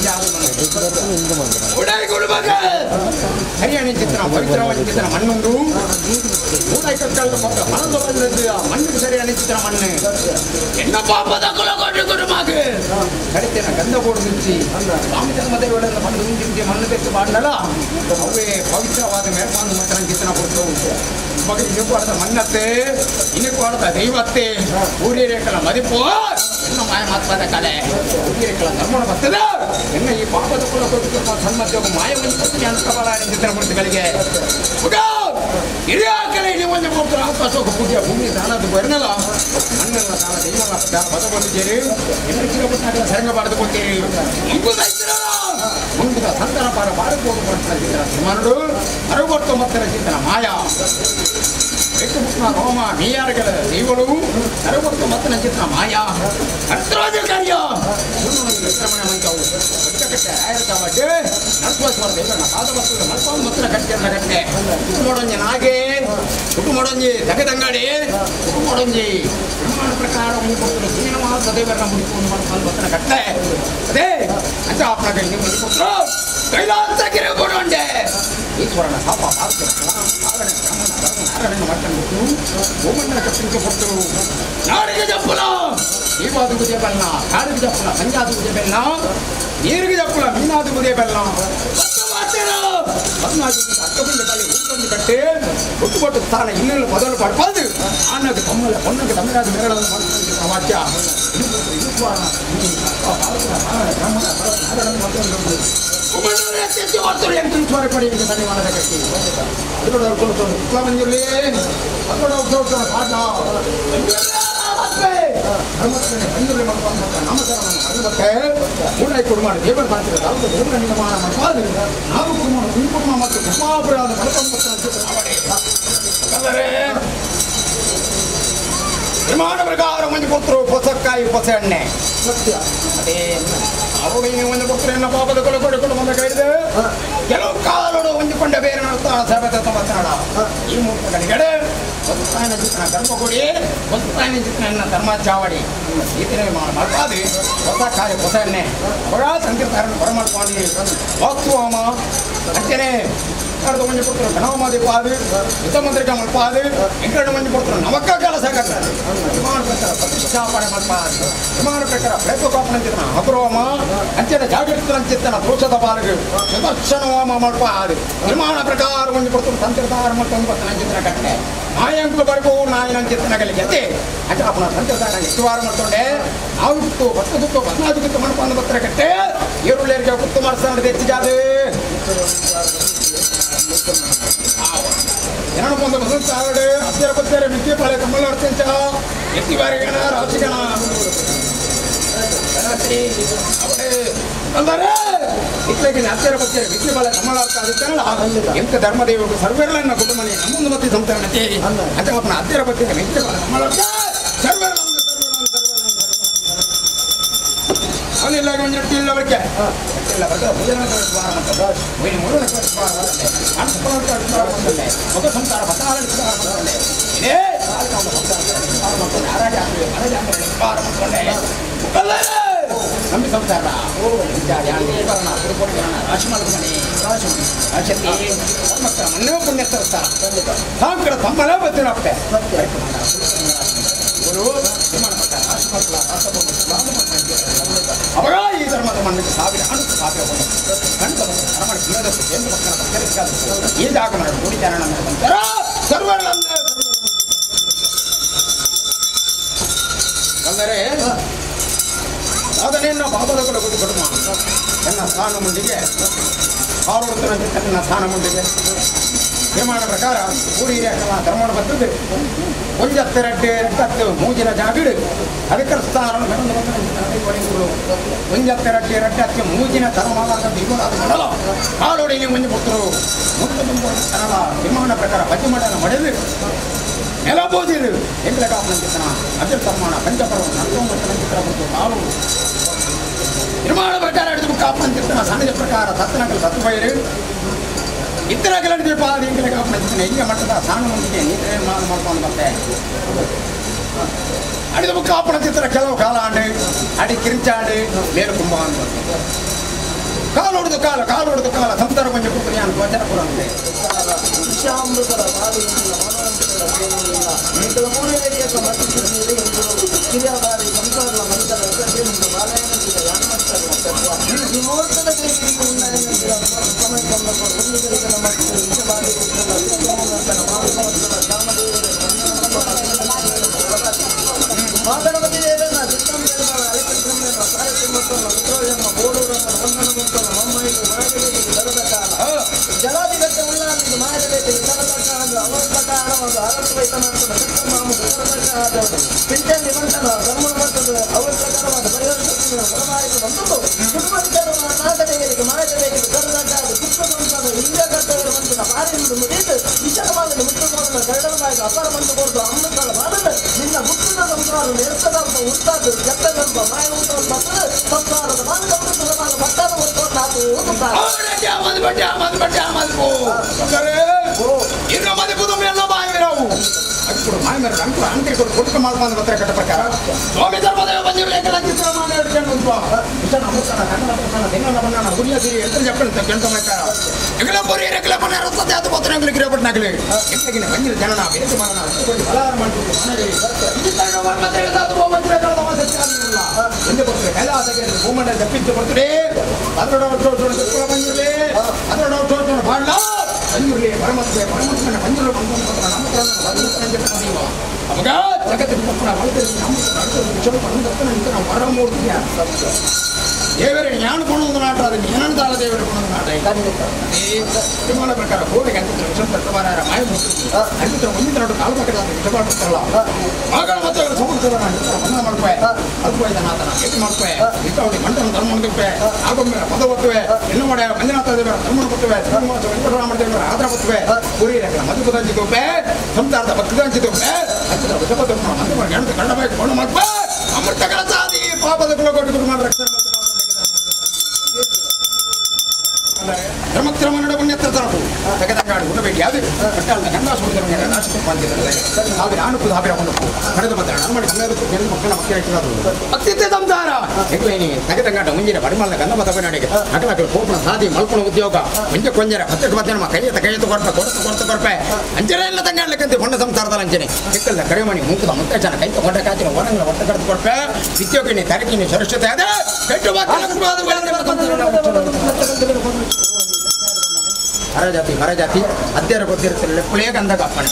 ಹರಿಯಾಣ ಚಿತ್ರ ಪವಿತ್ರವಾದ ಚಿತ್ರ ಮಣ್ಣುಂಡು ಕಟ್ಟಲು ಮನದ ಮಣ್ಣಿಗೆ ಸರಿಯಾಣ ಚಿತ್ರ ಮಣ್ಣು ಎನ್ನ ಪಾಪದ ಕುಲಗೊಂಡು ಕುಟುಂಬಕ್ಕೆ ಕಡಿತೇನ ಗಂಧ ಬೋಡು ಮಿಂಚಿ ಸ್ವಾಮಿ ಧರ್ಮದೇವರನ್ನ ಬಂದು ಮುಂದಿನ ಮಣ್ಣು ತೆಗೆದು ಮಾಡಲ್ಲ ಅವೇ ಪವಿತ್ರವಾದ ಮೇಲ್ಮಾನು ಮಾತ್ರ ಚಿತ್ರ ಕೊಟ್ಟು ಮಗ ಇನ್ನೂ ಮಣ್ಣತ್ತೆ ಇನ್ನೂ ದೈವತ್ತೆ ಊರಿರೇಕಲ ಮದಿಪು ಎನ್ನ ಮಾಯ ಮಾತ್ರದ ಕಲೆ ಊರಿರೇಕಲ ಧರ್ಮಣ ಬರ್ತದ ಎನ್ನ ಈ ಪಾಪದ ಕುಲ ಕೊಟ್ಟು ಸನ್ಮದ್ಯೋಗ ಮಾಯವನ್ನು ಕೊಟ್ಟು ಅನುಕಬಲ ಚಿತ್ರಮೂರ್ತಿಗಳಿಗೆ ಹಿರಿಯ ಕಲೆ ನೀವು ಒಂದು ಕೊಡ್ತಾರೆ ಅಶೋಕ ಪೂಜೆ ಭೂಮಿ ದಾನದ ಬರ್ನಲ್ಲ ಮಣ್ಣೆಲ್ಲ ದಾನ ದೈವಲ್ಲ ದಾನ ಪದ ಬಂದಿದ್ದೀರಿ ಎಲ್ಲರೂ ಕಿಲೋಮೀಟರ್ ಸರಂಗ ಬಾರದು ಕೊಡ್ತೀರಿ ಮುಂದಿನ ಸಂತಾನ ಪಾರ ಬಾರಬಹುದು ಮಾಡ್ತಾರೆ ಚಿತ್ರ ಸುಮಾರು 69 ಚಿತ್ರ ಮಾಯಾ ವೆಂಕಟಕೃಷ್ಣ ರೋಮ ನೀಯಾರಗಳ ದೈವಗಳು 69 ಚಿತ್ರ ಮಾಯಾ ಅರ್ಥರಾಜ ಕಾರ್ಯ ವಿಕ್ರಮಣ ಮಂಚವು ಕಟ್ಟೆ ಆಯ್ತಾ ಬಡ್ಡೆ ನರಸ್ವಾರ ದೇವರನ್ನ ಪಾದವಸ್ತುಗಳ ಮಲ್ಪಾಂದು ಮತ್ತನ ಕಟ್ಟೆಯನ್ನ ಕಟ್ಟೆ ಕುಟುಂಬೊಡಂಜಿ ನಾಗೆ ಕುಟುಂಬೊಡಂಜಿ ತಗದಂಗಡಿ ಕುಟುಂಬೊಡಂಜಿ ಬ್ರಹ್ಮಾಂಡ ಪ್ರಕಾರ ಮುಗಿಕೊಟ್ಟು ಶ್ರೀನಿವಾಸ ದೇವರನ್ನ ಮುಡಿಕೊಂಡು ಮಲ್ಪಾಂದು ಮತ್ತನ ಕಟ್ಟೆ ಅದೇ ಅಂಚಾಪನ ಕೈ ನೀವು ಮುಡಿಕೊಟ್ರು ಕೈಲಾಸಗಿರಿ ಕೊಡೊಂಡೆ ಈಶ್ವರನ ಶಾಪ ಭಾರತ ಆರಣೆ ಬ್ರಹ್ಮಣ ನಾರಾಯಣ ಮಾಡ್ಕೊಂಡು ಗೋಮಣ್ಣನ ಕಟ್ಟಲಿಕ್ಕೆ ಕೊಟ್ಟು ನಾಡಿಗೆ ಜಪ್ಪಲ ದೀಪಾದು ಬುದೇ ಬೆಲ್ಲ ಕಾಡಿಗೆ ಜಪ್ಪಲ ಸಂಜಾದು ಬುದೇ ಬೆಲ್ಲ ನೀರಿಗೆ ಜಪ್ಪಲ ಮೀನಾದು ಬುದೇ ಬೆಲ್ಲ ಅಕ್ಕಬಿಂದ ತಲೆ ಊಟೊಂದು ಕಟ್ಟೆ ಕೊಟ್ಟು ಸ್ಥಾನ ಇನ್ನೆಲ್ಲ ಮೊದಲು ಪಡ್ಬಾರ್ದು ಅನ್ನಕ್ಕೆ ತಮ್ಮಲ್ಲ ಹೊನ್ನಕ್ಕೆ ತಮ್ಮರಾದ ಮೇಳವನ್ನು ಮಾಡ್ಕೊಂಡು ವಾಕ್ಯ ಪಡೆಯುವುದು ಧನ್ಯವಾದ ಕಟ್ಟಿ ಮಂಜುರ್ಲಿ ಮಂಜುರ್ಲಿ ನಮಸ್ಕಾರ ಮೂಡಾಯಿ ಕುಡುಮಾಡ ದೇವರ ಮಾಡ್ತಿರೋ ದೇವರ ನಿರ್ಮಾಣ ಮಾಡ್ಬಾರ್ದು ನಾವು ಕುಡುಮಾಡ ಕುಂಕುಮ ಮತ್ತು ಕುಮಾಪುರದ ನಿರ್ಮಾಣ ಪ್ರಕಾರ ಮಂಜು ಕೊಟ್ಟರು ಹೊಸಕ್ಕಾಯಿ ಹೊಸ ಎಣ್ಣೆ ಸತ್ಯ ಅದೇ ಅವರು ಒಂದು ಕೊಟ್ಟರೆ ಎನ್ನ ಪಾಪದ ಕೊಲೆ ಕೊಡು ಬಂದ ಕೈದೆ ಕೆಲವು ಕಾಲೋಡು ಹೊಂದಿಕೊಂಡ ಬೇರೆ ಸಭೆ ಮಾತನಾಡ ಈ ಮೂರ್ಖಗಳಿಗೆ ಒಂದು ತಾಯಿನ ಚಿತ್ರಣ ಧರ್ಮ ಕೊಡಿ ಒಂದು ತಾಯಿನ ಚಿತ್ರಣ ಎನ್ನ ಧರ್ಮ ಚಾವಡಿ ಈ ತಿನ್ನ ಮಾಡ್ಬಾರ್ದು ಹೊಸ ಕಾಯಿ ಹೊಸ ಎಣ್ಣೆ ಅವರ ಸಂಕೀರ್ತಾರನ್ನು ಹೊರ ಮಾಡ್ಕೊಂಡು ವಾಸ್ತುವಾಮ ಅಂಚನೆ ಕಳೆದು ಮಂಜು ಕೊಟ್ಟರು ಗಣವಮಾದಿ ಪಾದು ಯುದ್ಧಮಂತ್ರಿಕ ಮಲ್ಪಾದು ಎಂಕರಡು ಮಂಜು ಕೊಟ್ಟರು ನಮಕ್ಕ ಕೆಲಸ ಕಟ್ಟಾರೆ ವಿಮಾನ ಪ್ರಕಾರ ಪ್ರತಿಷ್ಠಾಪನೆ ಮಲ್ಪಾದು ವಿಮಾನ ಪ್ರಕಾರ ಪ್ರಯತ್ನೋಪಾಪನ ಚಿತ್ರಣ ಅಪರೋಮ ಅಂಚನೆ ಜಾಗೃತ ಚಿತ್ರಣ ದೋಷದ ಪಾಲುಗಳು ಸುದರ್ಶನವಾಮ ಮಲ್ಪಾದು ನಿರ್ಮಾಣ ಪ್ರಕಾರ ಮಂಜು ಕೊಟ್ಟರು ಸಂಕೀರ್ತಾರ ಮತ್ತು ಚಿತ್ರ ಕಟ್ಟೆ ನಾಯಂಕುಲು ಬರ್ಬೋ ನಾಯನ ಚಿತ್ರಗಳಿಗೆ ಎತ್ತೆ ಅಚಾಪನ ಸಂಕೀರ್ತಾರ ಎಷ್ಟು ವಾರ ಮಾಡ್ಕೊಂಡೆ ನಾವು ಬಿಟ್ಟು ಬತ್ತು ಬಿಟ್ಟು 14 ಬಿಟ್ಟು ಮಾಡ್ಕೊಂಡು ಬರ್ತಾರೆ ಕಟ್ಟೆ ಈರುಳ್ಳಿಯರಿಗೆ ಗುತ್ತು ಮಾಡಿಸ್ತಾರೆ ಹೆಚ್ಚಿಗಾದೆ ಎರಡು ಒಂದು ಮೊದಲು ಸಾವಿರ ಹತ್ತಿರ ಬತ್ತಾರೆ ವಿದ್ಯೆಪಾಳೆ ಕಮ್ಮಲ್ ಅರ್ಚಂಚ ಎತ್ತಿ ಬಾರಿಗಣ ರಾಶಿಗಣ ಅಂದರೆ ಇತ್ಲಾಗಿನ ಹತ್ತಿರ ಬತ್ತಾರೆ ವಿದ್ಯೆಪಾಳೆ ಕಮ್ಮಲ್ ಅರ್ಥ ಅದಕ್ಕೆ ಎಂತ ಧರ್ಮದೇವರು ಸರ್ವೇರ್ಲನ್ನ ಕುಟುಂಬನೇ ನಮ್ಮೊಂದು ಮತ್ತೆ ಸಂತರಣತೆ ಅಥವಾ ಹತ್ತಿರ ಬತ್ತಾರೆ ವಿದ್ಯೆಪಾಳೆ ಕಮ್ಮಲ್ ಅರ್ಥ ಸರ್ವೇರ್ ಇಲ್ಲ ಇಲ್ಲ ಅವರಿಗೆ ಇಲ್ಲ ಮಗ ಸಂಸಾರ ಇದೇ ನಮಗೆ ಸಂಸಾರ ರಾಶಿ ಮಾಡ್ತಾನೆ ಮಕ್ಕಳ ಮನೆ ಪುಣ್ಯ ತರ್ತಾರ ಸಾಂಕರ ತಮ್ಮಲ್ಲ ಬರ್ತೀನಪ್ಪೆ ಅವಾಗ ಈ ಧರ್ಮದ ಮಣ್ಣಕ್ಕೆ ಸಾವಿರ ಅಣುಕು ಸಾವಿರ ಗಂಟ ಈ ಜಾಗ ಕುಡಿಚಾರಣ ಸರ್ವರ ಅಂದರೆ ಅದನ್ನೆನ್ನ ಬಾಬಲಗಳ ಕೊಡುಮ ಎನ್ನ ಸ್ಥಾನ ಮುಂದಿಗೆ ಆರೋಗ್ಯ ನನ್ನ ಸ್ಥಾನ ಮುಂದಿಗೆ ನಿರ್ಮಾಣ ಪ್ರಕಾರ ಊರಿ ಧರ್ಮಣ ಬರ್ತದೆ ಒಂಜತ್ತೆರಡ್ಡೆ ರಟ್ಟತ್ತು ಮೂಜಿನ ಜಾಗಿಡು ಅದಕ್ಕೆ ಸ್ಥಾನ ಒಂಜತ್ತೆರಡ್ಡೆ ರಟ್ಟಕ್ಕೆ ಮೂಜಿನ ಧರ್ಮವಾದ ಮಾಡಲ್ಲ ಕಾಲೋಡಿ ಮುಂದೆ ಕೊಟ್ಟರು ಕನ್ನಡ ನಿರ್ಮಾಣ ಪ್ರಕಾರ ಪಂಚಮಠನ ಮಡೆದು ನೆಲಬೋದಿರು ಎಂಗ್ಲ ಕಾಪನ ಚಿತ್ರಣ ಅಜರ ತರ್ಮಾಣ ಪಂಚಪರ್ವ ನಲ್ವೊಂಬತ್ತನ ಚಿತ್ರ ಮತ್ತು ಕಾಲು ನಿರ್ಮಾಣ ಪ್ರಕಾರ ಹಿಡಿದು ಕಾಪನ ಚಿತ್ರಣ ಸಣ್ಣದ ಪ್ರಕಾರ ಸತ್ತನಗಲ್ ಸತ್ತುಬೈರು ಇತರ ಕೆಲವು ಪಾದ ಎಂಗ್ಲ ಕಾಪನ ಚಿತ್ರಣ ಈಗ ಮಟ್ಟದ ಸಾಣ ಮುಂದಿಗೆ ನೀರು ಮಾಡ್ಕೊಂಡು ಮತ್ತೆ ಅಡಿದ ಕಾಪನ ಚಿತ್ರ ಕೆಲವು ಕಾಲ ಆಂಡು ಅಡಿ ಕಿರಿಚಾಂಡು ಮೇಲು ಕುಂಭ ಅಂತ ಕಾಲು ಹೊಡೆದು ಕಾಲ ಸಂಸಾರ ಪಂಚ ಕುಪ್ಪು ಗೋಚರ ಪುರ ಅಂತೆ ವಿಷಾಮೃತರ ಕಿರಿಯಾದಾರಿ ಸಂಸಾರ ಮನುಷ್ಯರ ಮಾಗಣಪತಿ ದೇವನ ಜಲಾಧಿಗಟ್ಟ ಉಳ್ಳಾಂದು ಮಾಡಬೇಕು ಅವರ ಪ್ರಕಾರ ಒಂದು ಆರೋಗ್ಯವಾದ ಪಿಂಚನ್ ನಿಬಂಧನ ಧರ್ಮ ಅವರ ಪ್ರಕಾರವಾದ ಪರಿವರ್ತನೆ ಹೊರಮಾರಿಕೆ ಬಂದದ್ದು ಕುಟುಂಬ ನಾಗದೇವರಿಗೆ ಮಾಡಬೇಕು ಕರುಣಾದ ಪುಷ್ಪ ಸಂಸ್ಥಾನ ಹಿಂಗ ಕರ್ತವ್ಯವಂತನ ಪಾರಿಯನ್ನು ಮುಗಿದು ವಿಶಾಲವಾದ ಮುಟ್ಟುಕೋಣ ಗರಡನಾಗ ಅಪಾರ ಬಂದು ಕೊಡ್ದು ಅಮೃತಗಳ ಬಾಧದ ನಿನ್ನ ಹುಟ್ಟಿನ ಸಂಸಾರ ನೆರೆಸದಂತ ಉತ್ತಾದ ಜಪ್ಪೆದಂತ ಮಾಯ ಊಟವನ್ನು ಬರ್ತದೆ ಸಂಸಾರದ ಮಾನವೃತ್ತದ ಮಾನ ಭಟ್ಟಾದ ಹೊರತು ಇನ್ನು ಮದುಕುದು ಎಲ್ಲ ಬಾಯಿರಾವು ಅದು ಮಾಯಮರ ಅಂಕು ಅಂಕಿ ಕೊಟ್ಟು ಮಾಡ್ಕೊಂಡು ಬರ್ತಾರೆ ಕಟ್ಟ ಪ್ರಕಾರ ಸ್ವಾಮಿ ಧರ್ಮದೇವ ಬಂದಿರಲಿ ಚಿತ್ರ ಮಾಡಿ ಗುರಿಯ ಸಿರಿ ಎತ್ತರ చెప్పండి ಗಂಟ ಮಾಡ್ತಾರ ಎಗಲ ಬರಿ ಎಗಲ ಮನ ರಸ್ತದೆ ಅದು ಬತ್ತನ ಎಗಲ ಗಿರಪಟ್ ನಗಲಿ ಎಗಲ ಬಂದಿರ ಜನನ ಬೇರೆ ಮನ ಅಷ್ಟೊಂದು ಬಲಾರ ಮಾಡ್ತಿದ್ರು ಮನೆಗೆ ಈ ತರ ವರ್ಮತೆ ಅದು ಗೋಮಂತ್ರ ತಮ್ಮ ಸತ್ಯಾನಿಲ್ಲ ಎಂದು ಬರ್ತದೆ ಕೈಲಾಸಗೆ ಗೋಮಂಡ ತಪ್ಪಿದ್ದು ಬರ್ತದೆ ಅದರ ಡೌಟ್ ಬಂದಿರಲಿ ಅದರ ಡೌಟ್ ಬಾಡ್ಲ ಬಂದಿರಲಿ ಪರಮಾತ್ಮನ ಬಂದಿರಲು ಬಂದು ನಮ್ಮ ಅವಾಗ ಜಗತ್ತಿನ ಪುರ ಹೊರತಲ್ಲಿ ನಮ್ಮ ಹೊರಮೂರ್ತಿಯ ದೇವರೇ ಜ್ಞಾನ ಕೊಡುವುದು ನಾಟ ಅದಕ್ಕೆ ಜ್ಞಾನದಾಳ ದೇವರು ಕೊಡುವುದು ನಾಟ ನಿರ್ಮಾಣ ಪ್ರಕಾರ ಕೋಟೆಗೆ ಅಂತಿದ್ರು ವಿಷಂತರವಾರ ಮಾಯಮೂರ್ತಿ ಅಂತಿದ್ರು ಒಂದಿನ ಕಾಲು ಪಕ್ಕದ ವಿಷಪಾಡ್ತಾರಲ್ಲ ಮಗಳ ಮತ್ತೆ ಸಮುದ್ರ ಬಂಧನ ಮಾಡ್ಕುವೆ ಅದ್ಭುತ ನಾಥನ ಭೇಟಿ ಮಾಡ್ಕುವೆ ಇಷ್ಟವಳಿ ಮಂಡಲ ಧರ್ಮ ಹೊಂದಿವೆ ಆಗೊಮ್ಮೆ ಪದ ಒತ್ತುವೆ ಇನ್ನು ಮಾಡ ಮಂಜುನಾಥ ದೇವರ ಧರ್ಮ ಕೊಟ್ಟುವೆ ಶ್ರೀನಿವಾಸ ವೆಂಕಟರಾಮ ದೇವರ ಆಧಾರ ಕೊಟ್ಟುವೆ ಕುರಿ ಮಧುಪದ ಹಂಚಿದುವೆ ಸಂಸಾರದ ಭಕ್ತದ ಹಂಚಿದುವೆ ಅಂತಿದ್ರು ವಿಷಪದ ಮಂದು ಗಂಡ ಕಂಡಬೇಕು ಕೊಂಡು ಮಾಡ್ಕುವೆ ಅಮೃತಗಳ ಸಾಧಿ ಪಾಪದ ಕುಲಗೊಟ್ಟು ಮಾಡಿ ರಕ್ಷಣೆ ಧರ್ಮಕ್ರಮಣ ಪುಣ್ಯತ್ರ ತರಕು ತೆಗೆದಂಗಾಡು ಉಡಬೇಕು ಯಾವುದು ಕಟ್ಟಾಲ ಗಂಡಾಸುರ ರಾಷ್ಟ್ರ ಪಾಲ್ತಿದ್ದಾರೆ ಸಾವಿರ ಆಣುಕು ಸಾವಿರ ಕೊಂಡು ಕಳೆದು ಬಂದ ನಮ್ಮಡಿ ಹನ್ನೆರಡು ಮಕ್ಕಳ ಮಕ್ಕಳು ಅತ್ಯಂತ ಸಂಸಾರ ಹೆಗ್ಲೇನಿ ತೆಗೆದಂಗಾಟ ಮುಂಜಿನ ಪರಿಮಳ ಗಂಧಮ ತಮಿಳುನಾಡಿಗೆ ನಕಲಕಲು ಕೋಪಣ ಸಾಧಿ ಮಲ್ಪಣ ಉದ್ಯೋಗ ಮುಂಜೆ ಕೊಂಜರ ಹತ್ತಕ್ಕೆ ಮಧ್ಯಾಹ್ನ ಕೈಯತ್ತ ಕೊರತೆ ಅಂಚನೆ ಎಲ್ಲ ತಂಗಾಡ್ಲಿಕ್ಕಂತೆ ಹೊಂಡ ಸಂಸಾರದಲ್ಲಿ ಅಂಚನೆ ಚಿಕ್ಕಲ್ಲ ಕರೆಮಣಿ ಮುಂಕದ ಮುತ್ತಚನ ಕೈತ ಹೊಂಡ ಕಾಚಿನ ಒಣಗಳ ಹೊಟ್ಟೆ ಕರೆದು ಕೊಡ್ಪೆ ವಿದ್ಯೋಗಿನಿ ತರಕಿನಿ ಸುರಕ್ಷತೆ ಅದೇ ಕೆಟ್ಟು ಹರಜಾತಿ ಅಧ್ಯಯನ ಗೊತ್ತಿರುತ್ತಿರಲಿಲ್ಲ ಪುಳಿಯ ಗಂಧ ಕಾಪಣೆ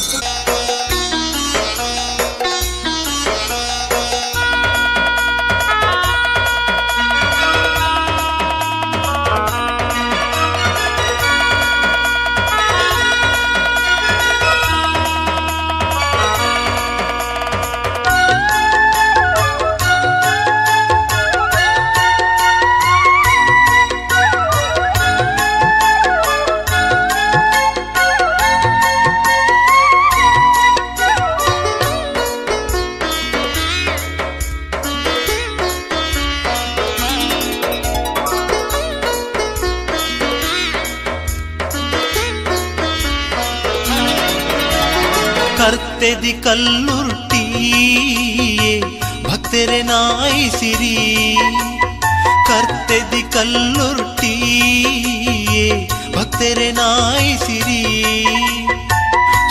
ಕರ್ತೆದಿ ಕಲ್ಲುರ್ಟಿ ಭಕ್ತರೆ ನಾಯಿಸಿರಿ ಕರ್ತೆದಿ ಕಲ್ಲುರ್ಟಿ ಭಕ್ತರೆ ನಾಯಿಸಿರಿ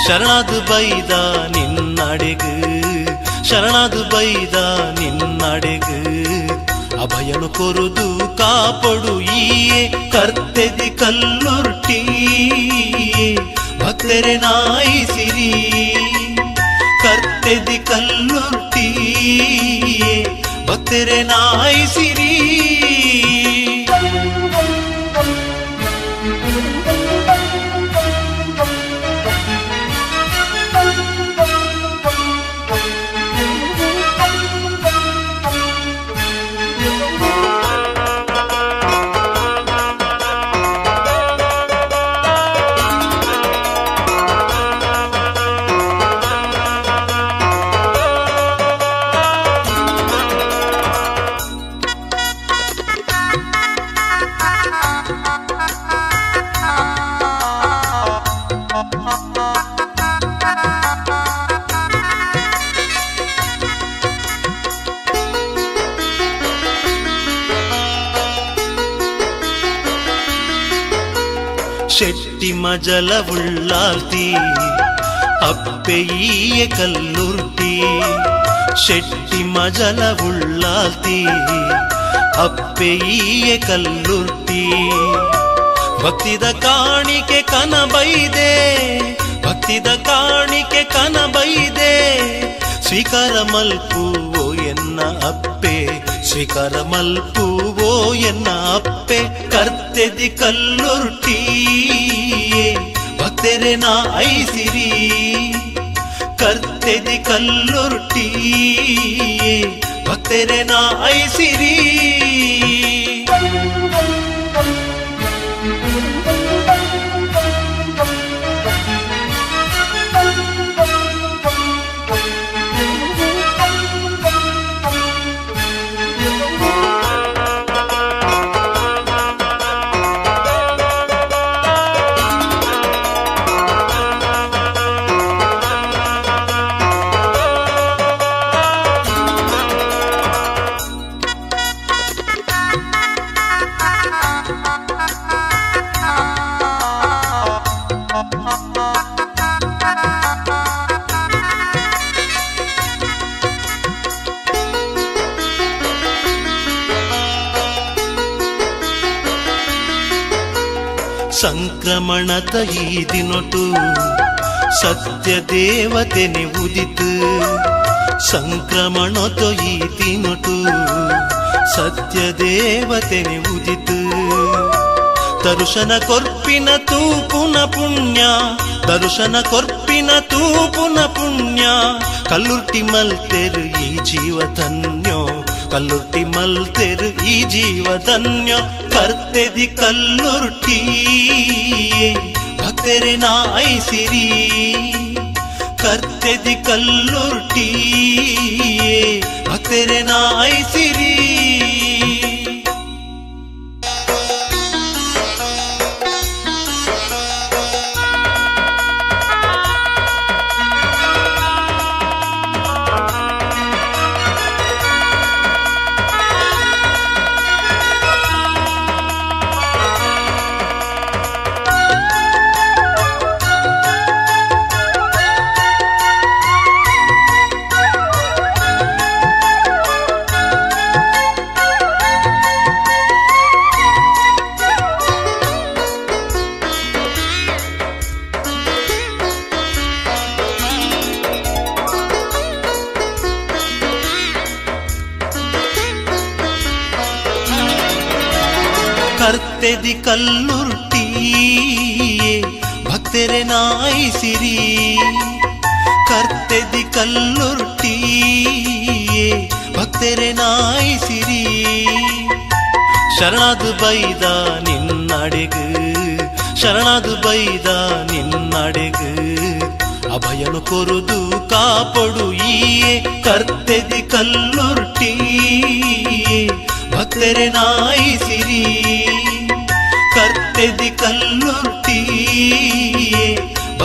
ಶರಣದು ಬೈದ ನಿನ್ನಡೆಗು ಶರಣದು ಬೈದ ನಿನ್ನಡೆಗು ಅಭಯನು ಕೊರುದು ಕಾಪಡು ಈಯೇ ಕರ್ತೆದಿ ಕಲ್ಲುರ್ಟಿ ಭಕ್ತರೆ ನಾಯಿಸಿರಿ ಕರ್ತೆದಿ ಕಲ್ಲುರ್ಟಿ ಭಕ್ತರೆ ನಾಯಿಸಿರಿ ಶೆಟ್ಟಿ ಮಜಲ ಉಳ್ಳಾಲ್ತಿ ಅಪ್ಪೆಯೀಯ ಕಲ್ಲುರ್ಟಿ ಶೆಟ್ಟಿ ಮಜಲ ಉಳ್ಳಾಲ್ತಿ ಅಪ್ಪೆಯೀಯ ಕಲ್ಲುರ್ಟಿ ಭಕ್ತಿದ ಕಾಣಿಕೆ ಕನಬೈದೆ ಭಕ್ತಿದ ಕಾಣಿಕೆ ಕನಬೈದೆ ಸ್ವೀಕಾರ ಮಲ್ಪುವೋ ಎನ್ನ ಅಪ್ಪೆ ಸ್ವೀಕಾರ ಮಲ್ಪುವೋ ಎನ್ನ ಅಪ್ಪೆ ಕರ್ತೆದಿ ಕಲ್ಲುರ್ಟಿ ಭಕ್ತರೆ ನಾಯಿಸಿರಿ ಕರ್ತೆದಿ ಕಲ್ಲುರ್ಟಿ ಭಕ್ತರೆ ನಾಯಿಸಿರಿ ಸಂಕ್ರಮಣದ ಈ ದಿನೊಟು ಸತ್ಯ ದೇವತೆನೆ ಉದಿತು ಸಂಕ್ರಮಣದ ಈ ದಿನೊಟು ಸತ್ಯ ದೇವತೆನೆ ಉದಿತು ದರ್ಶನ ಕೊರ್ಪಿನ ತೂಪುನ ಪುಣ್ಯ ದರ್ಶನ ಕೊರ್ಪಿನ ತೂಪುನ ಪುಣ್ಯ ಕಲ್ಲುರ್ಟಿ ಮಲ್ತೆರು ಈ ಜೀವಧನ್ಯೋ ಕಲ್ಲುರ್ಟಿ ಮಲ್ತೆರು ಈ ಜೀವಧನ್ಯ ಕರ್ತೆದಿ ಕಲ್ಲುರ್ಟಿ ಭಕ್ತರೆ ನಾಯಿಸಿರಿ ಕರ್ತೆದಿ ಕಲ್ಲುರ್ಟಿ ಭಕ್ತರೆ ನಾಯಿಸಿರಿ ಕರ್ತೆದಿ ಕಲ್ಲುರ್ಟಿ ಭಕ್ತರೆ ನಾಯಿಸಿರಿ ಕರ್ತೆದಿ ಕಲ್ಲುರ್ಟಿ ಭಕ್ತರೆ ನಾಯಿಸಿರಿ ಶರಣದು ಬೈದ ನಿನ್ನಡೆಗು ಶರಣದು ಬೈದ ನಿನ್ನಡೆಗು ಅಭಯನು ಕೊರುದು ಕಾಪಡು ಈಯೇ ಕರ್ತೆದಿ ಕಲ್ಲುರ್ಟಿ ಭಕ್ತರೆ ನಾಯಿಸಿರಿ ಕರ್ತೆದಿ ಕಲ್ಲುರ್ಟಿ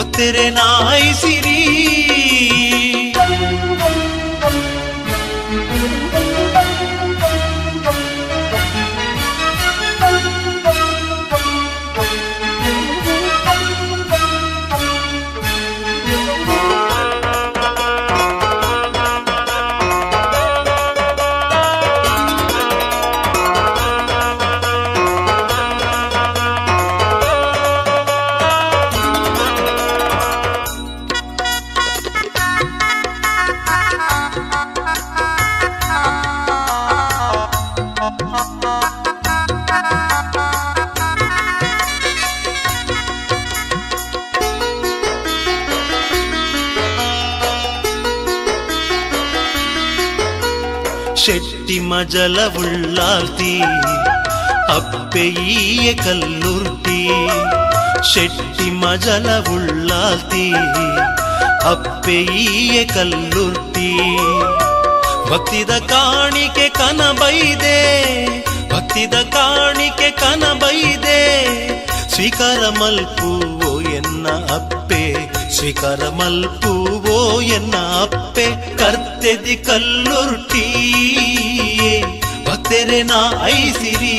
ಭಕ್ತರೆ ನಾಯಿಸಿರಿ. ಶೆಟ್ಟಿ ಮಜಲ ಉಳ್ಳಾಲ್ತಿ ಅಪ್ಪೆಯೀಯ ಕಲ್ಲುರ್ಟಿ. ಶೆಟ್ಟಿ ಮಜಲ ಉಳ್ಳಾಲ್ತಿ ಅಪ್ಪೆಯೀಯ ಕಲ್ಲುರ್ಟಿ. ಭಕ್ತಿದ ಕಾಣಿಕೆ ಕನಬೈದೆ, ಭಕ್ತಿದ ಕಾಣಿಕೆ ಕನಬೈದೆ. ಸ್ವೀಕಾರ ಮಲ್ಪುವೋ ಎನ್ನ ಅಪ್ಪೆ, ಸ್ವೀಕಾರ ಮಲ್ಪುವೋ ಎನ್ನ ಅಪ್ಪೆ. ಕರ್ತೆದಿ ಕಲ್ಲುರ್ಟಿ ಭಕ್ತರೆ ನಾಯಿಸಿರಿ.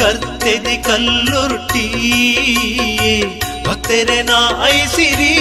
ಕರ್ತೆದಿ ಕಲ್ಲುರ್ಟಿ ಭಕ್ತರೆ ನಾಯಿಸಿರಿ.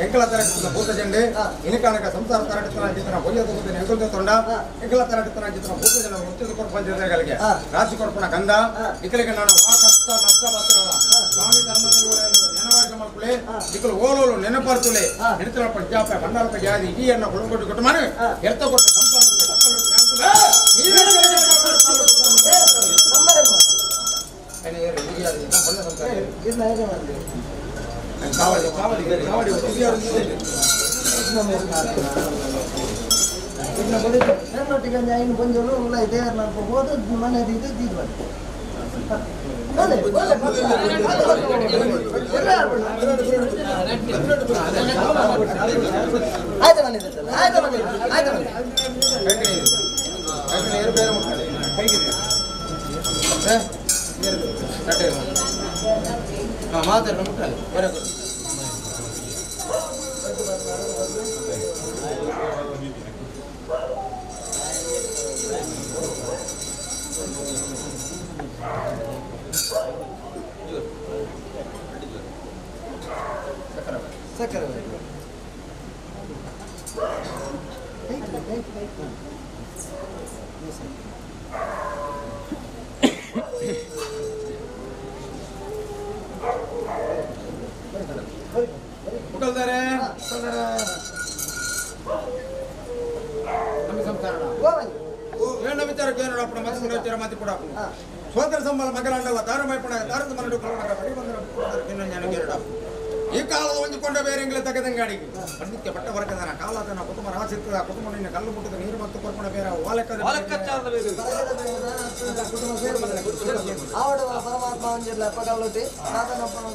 ಎಂಕಲ ತರಟಿನ ಭೂತ ಜಂಡೆ ಇನಕಾನಕ ಸಂಸಾರ ತರಟಿನ ಜಿತನ ಬೊಯ್ಯದ ಭೂತ ಎಂಕಲ ತೊಂಡ ಎಂಕಲ ತರಟಿನ ಜಿತನ ಭೂತ ಜನ ಮುತ್ತಿದ ಕೊರ್ಪಂಚಗಳಿಗೆ ರಾಜಿ ಕೊರ್ಪನ ಗಂಧ ಇಕಲಿಗೆ ನಾನು ವಾಕಸ್ತ ನಷ್ಟ ಬರ್ತಲ್ಲ ಸ್ವಾಮಿ ಧರ್ಮದೇವರನ್ನು ನೆನವಾರ್ಗ ಮಾಡ್ಕೊಳ್ಳಿ ಇಕಲು ಓಲೋಲು ನೆನಪರ್ತುಲೆ ಹಿಡಿತನ ಪಂಜಾಪ ಬಂಡಾರಪ ಜಾತಿ ಈ ಅನ್ನ ಕೊಳಗೊಟ್ಟು ಕೊಟ್ಟು ಮಾಡಿ ಎರ್ತ ಕೊಟ್ಟ ಸಂಸಾರ ನನ್ನೊಟ್ಟಿಗೆ ಐನು ಬಂಜಲು ಉಳ್ಳ ಇದೆ ನಾನು ಹೋದ ಮನೆಯದು ಇದು ಇದು ಆಯ್ತು ಬಂದಿದ್ದಲ್ಲ ಆಯ್ತು ಬಂದಿದ್ದು ಆಯ್ತು ಮಾತಾಡ ಮುಟ್ಟಲ್ಲ ಸಕ್ಕರೆ ಮುಟ್ಟಲ್ದಾರೆ ನಮ್ಮ ಸಂಸಾರ ಏನ ವಿಚಾರಕ್ಕೆ ಏನೋ ಅಪ್ಪಣ ಮತ್ತೆ ವಿಚಾರ ಮಾತಿ ಕೂಡ ಸೋದರ ಸಂಬಳ ಮಗಲಾಂಡವ ತಾರಮೈಪಣ ತಾರದ ಮರಡು ಕರುಣಕ ಬಡಿ ಬಂದರ ಕಿನ್ನ ಜ್ಞಾನ ಕೇರಡ ಈ ಕಾಲದ ಹೊಂದಿಕೊಂಡ ಬೇರೆ ಇಂಗ್ಲೆ ತಗದಂಗಾಡಿಗೆ ಪಂಡಿತ್ಯ ಪಟ್ಟ ವರ್ಗದನ ಕಾಲದನ ಕುಟುಂಬ ರಾಸಿರ್ತದ ಕುಟುಂಬನಿಂದ ಕಲ್ಲು ಮುಟ್ಟಿದ ನೀರು ಮತ್ತು ಕೊರ್ಪಣ ಬೇರೆ ಆವಡ ಪರಮಾತ್ಮ ಒಂಜಿಲ್ಲ ಪಗಲುಟಿ ಸಾಧನಪ್ಪನ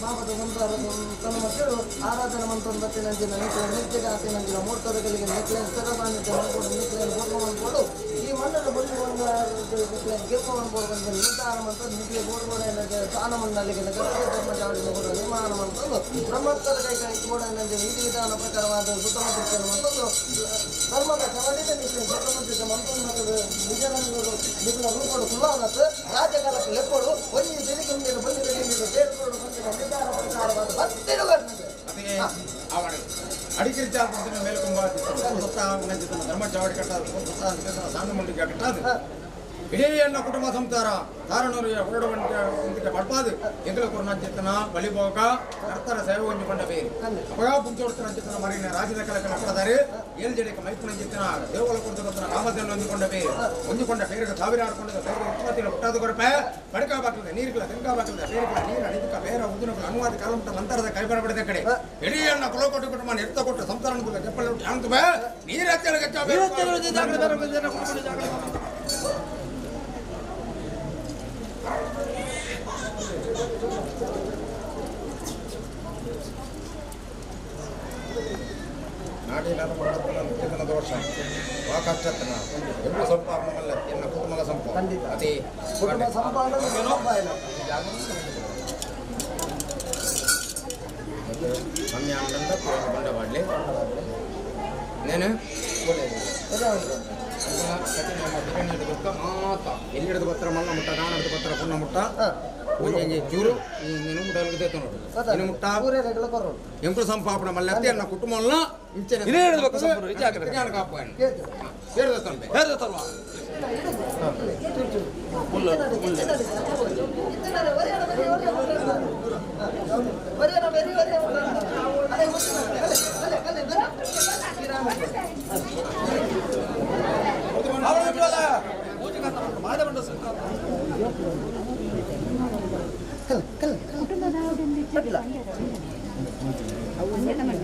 ಪಾಪದ ಸಂಸಾರ ತನ್ನ ಮಕ್ಕಳು ಆರಾಧನೆ ಮಂತ್ರ ಬತ್ತಿನಂಚಿನ ನಿತ್ಯಗೆ ಆತಿನಂಚಿನ ಮೂರ್ತದಗಳಿಗೆ ನಿಕ್ಲೇನ್ ಸ್ಥಿರತಾನಿದ್ದ ಮನ್ಕೊಡು ನಿಕ್ಲೇನ್ ಬೋರ್ಕೊಂಡು ಈ ಮಣ್ಣನ್ನು ಬಂದುಕೊಂಡು ನಿಕ್ಲೇನ್ ಗಿರ್ಕೊಂಡು ನಿರ್ಧಾರ ಮಂತ್ರ ನಿಕ್ಲೆ ಬೋರ್ಬೋಡ ಸ್ನಾನ ಮಣ್ಣಲ್ಲಿಗೆ ಧರ್ಮಚಾವಡಿನ ಕೊಡುವ ನಿರ್ಮಾಣ ಮಂತ್ರ ಬ್ರಹ್ಮತ್ವದ ಕೈ ಕೂಡ ವಿಧಿ ವಿಧಾನ ಪ್ರಕಾರವಾದ ಸುತ್ತಮುತ್ತಲಿನ ಮತ್ತೊಂದು ಧರ್ಮದ ಕವಡಿದ ನಿಕ್ಲೇನ್ ಸುತ್ತಮುತ್ತಲಿನ ಮಂತ್ರ ನಿಜರಂಗರು ನಿಖಿಲ ರೂಪಡು ಕುಲ್ಲಾನತ್ ರಾಜ್ಯಕಾಲಕ್ಕೆ ಲೆಪ್ಪಡು ಒಂದು ದಿನಕ್ಕೆ ಬಂದು ಸೇರ್ಕೊಂಡು ಬಂದಿನ ನಿರ್ಧಾರ ಪ್ರಕಾರವಾದ ಭಕ್ತಿರು ಅಡಿಕೆ ಮೇಲೆ ತುಂಬಾ ಧರ್ಮ ಚಾವಡಿ ಕಟ್ಟಾದ ಸಾಂಗ ಮಂಡಿಗೆ ಕಟ್ಟಾದ ಇಡೀ ಎನ್ನ ಕುಟುಂಬ ಸಂಸಾರ ತಾರಣೂರು ಹೊರಡುವಂತೆ ಪಡ್ಪಾದು ಎಂಕಲ ಕುರುನಂಚಿತ್ತನ ಬಲಿಭೋಗ ಕರ್ತರ ಸೇವೆ ಹೊಂದಿಕೊಂಡ ಬೇರೆ ಅಪಗ ಪುಂಚೋಡ್ತನಂಚಿತ್ತನ ಮರಿನ ರಾಜ್ಯದ ಕಲಕಲ ಪಡೆದರೆ ಏಳು ಜಡಿಕ ಮೈಪುನಂಚಿತ್ತನ ದೇವಲ ಕುರಿತನ ಕಾಮಧೇನು ಹೊಂದಿಕೊಂಡ ಬೇರೆ ಸಾವಿರಾಡ್ಕೊಂಡ ಬೇರೆ ಉತ್ಪತ್ತಿನ ಹುಟ್ಟಾದ ಕೊರಪೆ ಬಡಕ ಬಾಕಲಿದೆ ನೀರುಗಳ ತೆಂಕ ಬಾಕಲಿದೆ ಬೇರೆ ನೀರು ಅಡಿಕ ಬೇರೆ ಉದ್ದಿನಗಳು ಅನುವಾದ ಕಾಲಮಟ್ಟ ನಂತರದ ಕೈಬರ ಪಡೆದ ಕಡೆ ಇಡೀ ಎನ್ನ ಕುಲಕೋಟಿ ಕುಟುಂಬ ಎತ್ತ ಕೊಟ್ಟು ಸಂಸಾರ ಕೆಪ್ಪಲು ಕಾಣ್ತವೆ ನೀರು ನಾಡಿನ ದೋಷ ವಾಕಷ್ಟತನ ಎಲ್ಲರೂ ಸ್ವಲ್ಪ ಅಮ್ಮಲ್ಲ ಎನ್ನ ಕುಟುಂಬದ ಸಂಪ ಅದೇ ಕುಟುಂಬ ಸಂಪಾದನೆ ಸಮಯಾಂದ ಬಂಡವಾಡ್ಲಿ ನೇನು ಮಾತ ಎಲ್ಲಿ ಹಿಡಿದು ಬರ್ತಾರ ಮಲ್ಲ ಮುಟ್ಟ ನಾನು ಹಿಡಿದು ಬರ್ತಾರ ಪುಣ್ಣ ಮುಟ್ಟ ಒಂಜಿ ಚೂರು ನೀನು ಮುಟ್ಟ ನೋಡು ಮುಟ್ಟ ಎಂಕುಳು ಸಂಪಾಪಣ ಮಲ್ಲ ಅನ್ನ ಕುಟುಂಬ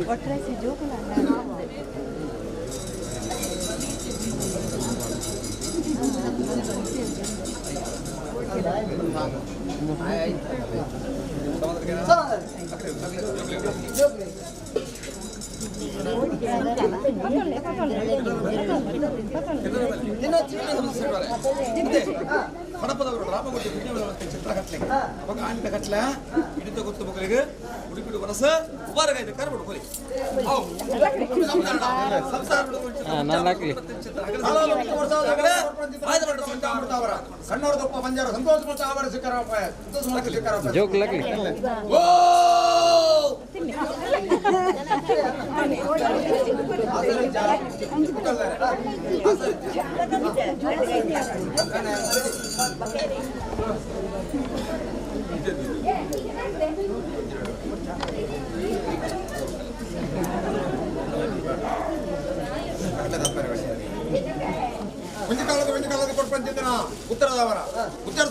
ಒಟ್ರಾಸಿ ಜೋಕುಲ ಕಡಪದವರು ರಾಮಗುಡ್ಡ ಚಿತ್ರ ಕಟ್ಲೆ ಅವಾಗ ಆಂಟ ಕಟ್ಲ ಹಿಡಿತ ಗೊತ್ತು ಮಕ್ಕಳಿಗೆ ಹುಡುಕಿಡು ವರಸ ಉಪಾರಗೈತೆ ಕರ್ಬಿಡು ಕೊಲಿ ಸಣ್ಣವ್ರದಪ್ಪ ಬಂಜಾರ ಸಂತೋಷ ಆವರ ಸಿಕ್ಕರ ಜೋಕ್ ಲಗ್ಲಿ ಓ ಒಂದು ಕಾಲದ ಪ್ರಪಂಚದ ಉತ್ತರದವರ ಉಚ್ಚರ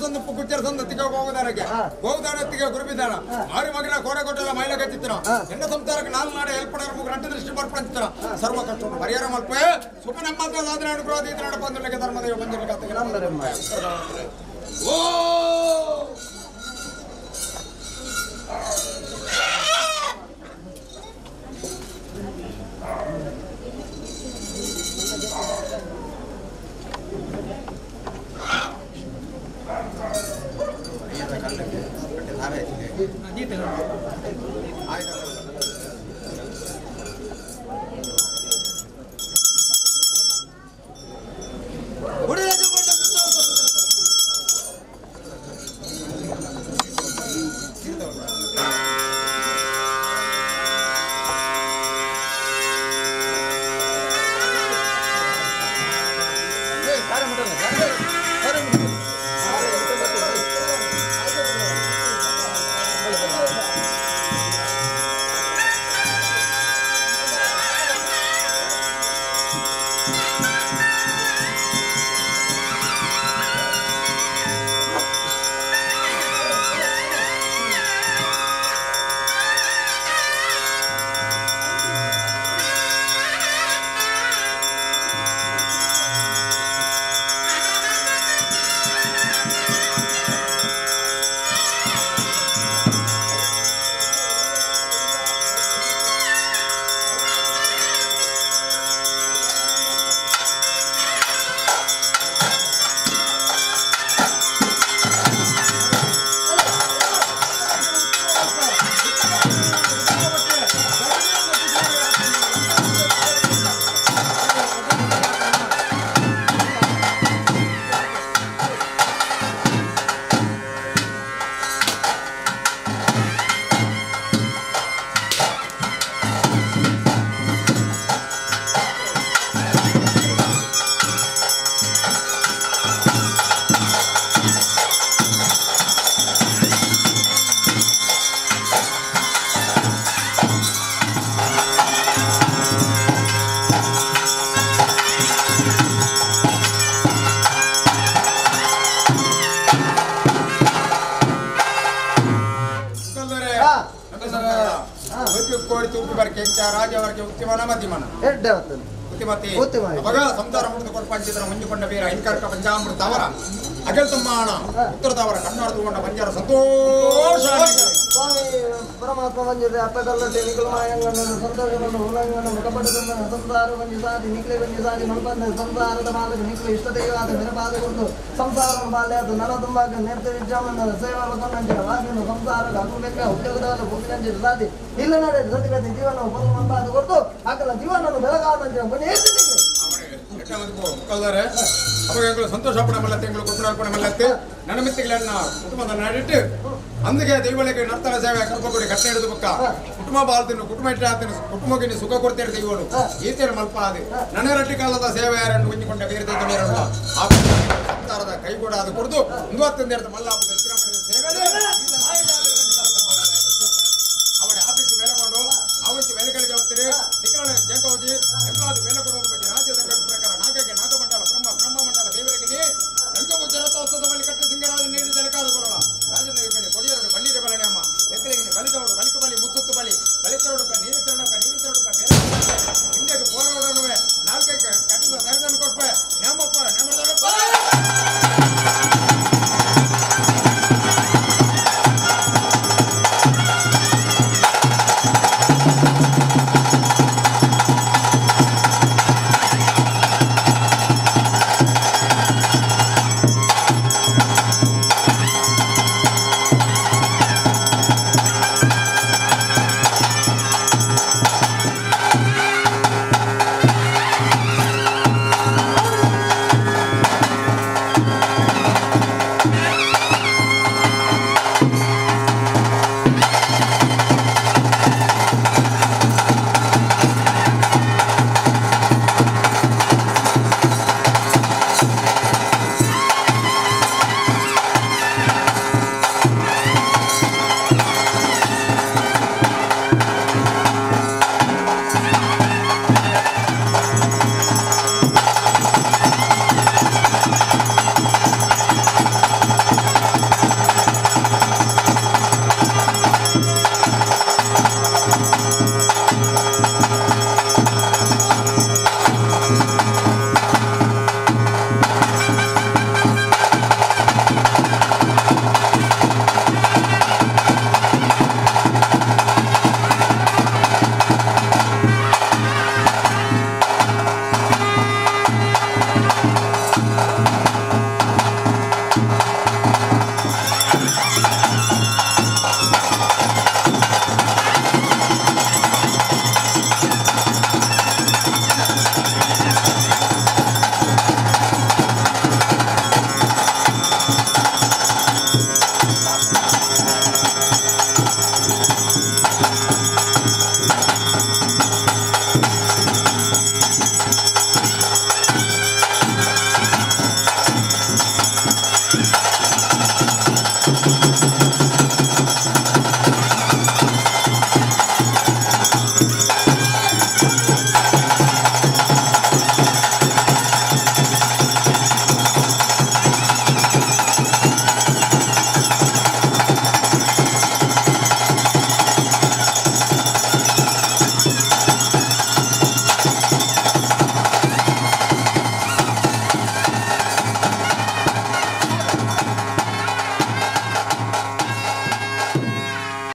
ಸಂದ ತಿಕ್ಕ ಗೋದಾನಕ್ಕೆ ಗೋದಾನ ತಿಕ್ಕ ಗುರುಬಿದ್ದಾನ ಆರು ಮಗನ ಕೋಡೆ ಕೊಟ್ಟಲ್ಲ ಮೈಲ ಕಚ್ಚಿತ್ತನ ಎನ್ನ ಸಂಸಾರಕ್ಕೆ ನಾಲ್ ನಾಡೆ ಹೆಲ್ಪಡರ ಮುಗ ರಟ್ಟ ದೃಷ್ಟಿ ಬರ್ಪಂಚಿತ್ತನ ಸರ್ವ ಕಷ್ಟ ಪರಿಹಾರ ಮಲ್ಪೆ ಸುಖ ನಮ್ಮ ಸಾಧನೆ ಅನುಗ್ರಹ ಇದ್ರ ಬಂದಲಿಕ್ಕೆ ಧರ್ಮದೇವ ಬಂದಿರಲಿಕ್ಕೆ ಓ ಕೋಡಿ ತೂಪಿ ಬರ್ಕೆ ರಾಜವರ್ಗೆ ಉತ್ತಿಮನ ಮಧ್ಯಮನ ಮಗ ಸಂಸಾರ ಮುಡಿದು ಕೊಡ್ಪಂಚಿದ್ರ ಮುಂಜುಕೊಂಡ ಬೇರ ಹಿಂಕರ್ಕ ಪಂಚಾಮೃತ ಅವರ ಅಗಲ್ ತುಂಬಾಣ ಉತ್ತರದವರ ಕಣ್ಣಾಡು ತಗೊಂಡ ಪಂಜಾರ ಸಂತೋಷ ಸ್ವಾಮಿ ಪರಮಾತ್ಮ ಬಂದಿದೆ ಅಪ್ಪದಲ್ಲಟ್ಟೆ ನಿಖಿಲ ಮಾಯಂಗಣ್ಣನ ಸಂತೋಷವನ್ನು ಉಲ್ಲಂಘನ ಮುಖಪಟ್ಟದನ್ನ ಸಂಸಾರ ಬಂದಿಸಾದಿ ನಿಖಿಲೆ ಬಂದಿಸಾದಿ ಮಲ್ಪಂದ ಸಂಸಾರದ ಮಾಲಕ ನಿಖಿಲ ಇಷ್ಟತೆಯಾದ ನೆನಪಾದಗೊಂಡು ಸಂಸಾರ ಬಾಲ್ಯಾದ ನರ ತುಂಬಾಕ ನೇತ್ರ ವಿದ್ಯಾಮನ ಸೇವಾವತನಂಜ ವಾಸಿನ ಸಂಸಾರದ ಅನುಲೆಕ್ಕ ಉದ್ಯೋಗದ ಭೂಮಿನಂಜ ಸಾಧಿ ಇಲ್ಲ ನಡೆ ಸತಿಗತಿ ಜೀವನ ಉಪದ ಮಂಪಾದಗೊಂಡು ಆಕಲ ಜೀವನವನ್ನು ಬೆಳಗಾದಂಜ ಮನೆ ಮುಕ್ಕಲ್ದಾರೆ ಅವಾಗ ಸಂತೋಷ ಪಡ ಮಲ್ಲತ್ತೆ ಎಂಗಳು ಕುಟುಂಬ ಮಲ್ಲತ್ತೆ ನನ್ನ ಮಿತ್ತಿಗಳನ್ನ ಕುಟುಂಬದ ನಾಡಿಟ್ಟು ಅಂದಿಗೆ ದೈವಳಿಗೆ ನರ್ತನ ಸೇವೆ ಕರ್ಪಕೊಡಿ ಕಟ್ಟೆ ಹಿಡಿದು ಬುಕ್ಕ ಕುಟುಂಬ ಬಾಳ್ತೀನಿ ಕುಟುಂಬ ಇಟ್ಟಾತೀನಿ ಕುಟುಂಬಕ್ಕೆ ಸುಖ ಕೊಡ್ತೇನೆ ದೈವಳು ಈತೇನು ಮಲ್ಪ ಆದಿ ನನ್ನ ರಟ್ಟಿ ಕಾಲದ ಸೇವೆ ಯಾರನ್ನು ಉಂಜಿಕೊಂಡ ಬೇರೆ ದೈವರಲ್ಲ ಆ ಸಂಸಾರದ ಕೈಗೂಡ ಅದು ಕುಡಿದು 31 ಮಲ್ಲಾಪದ ಸೇವೆ ಅವರ ಆಫೀಸ್ ವೇಲೆ ಕೊಂಡು ಅವತ್ತು ವೇಲೆಗಳಿಗೆ ಹೋಗ್ತೀರಿ ಟಿಕೆಟ್ ಜಂಕ ಹೋಗಿ ಎಂಬ ವೇಲೆ ಕೊಡೋದು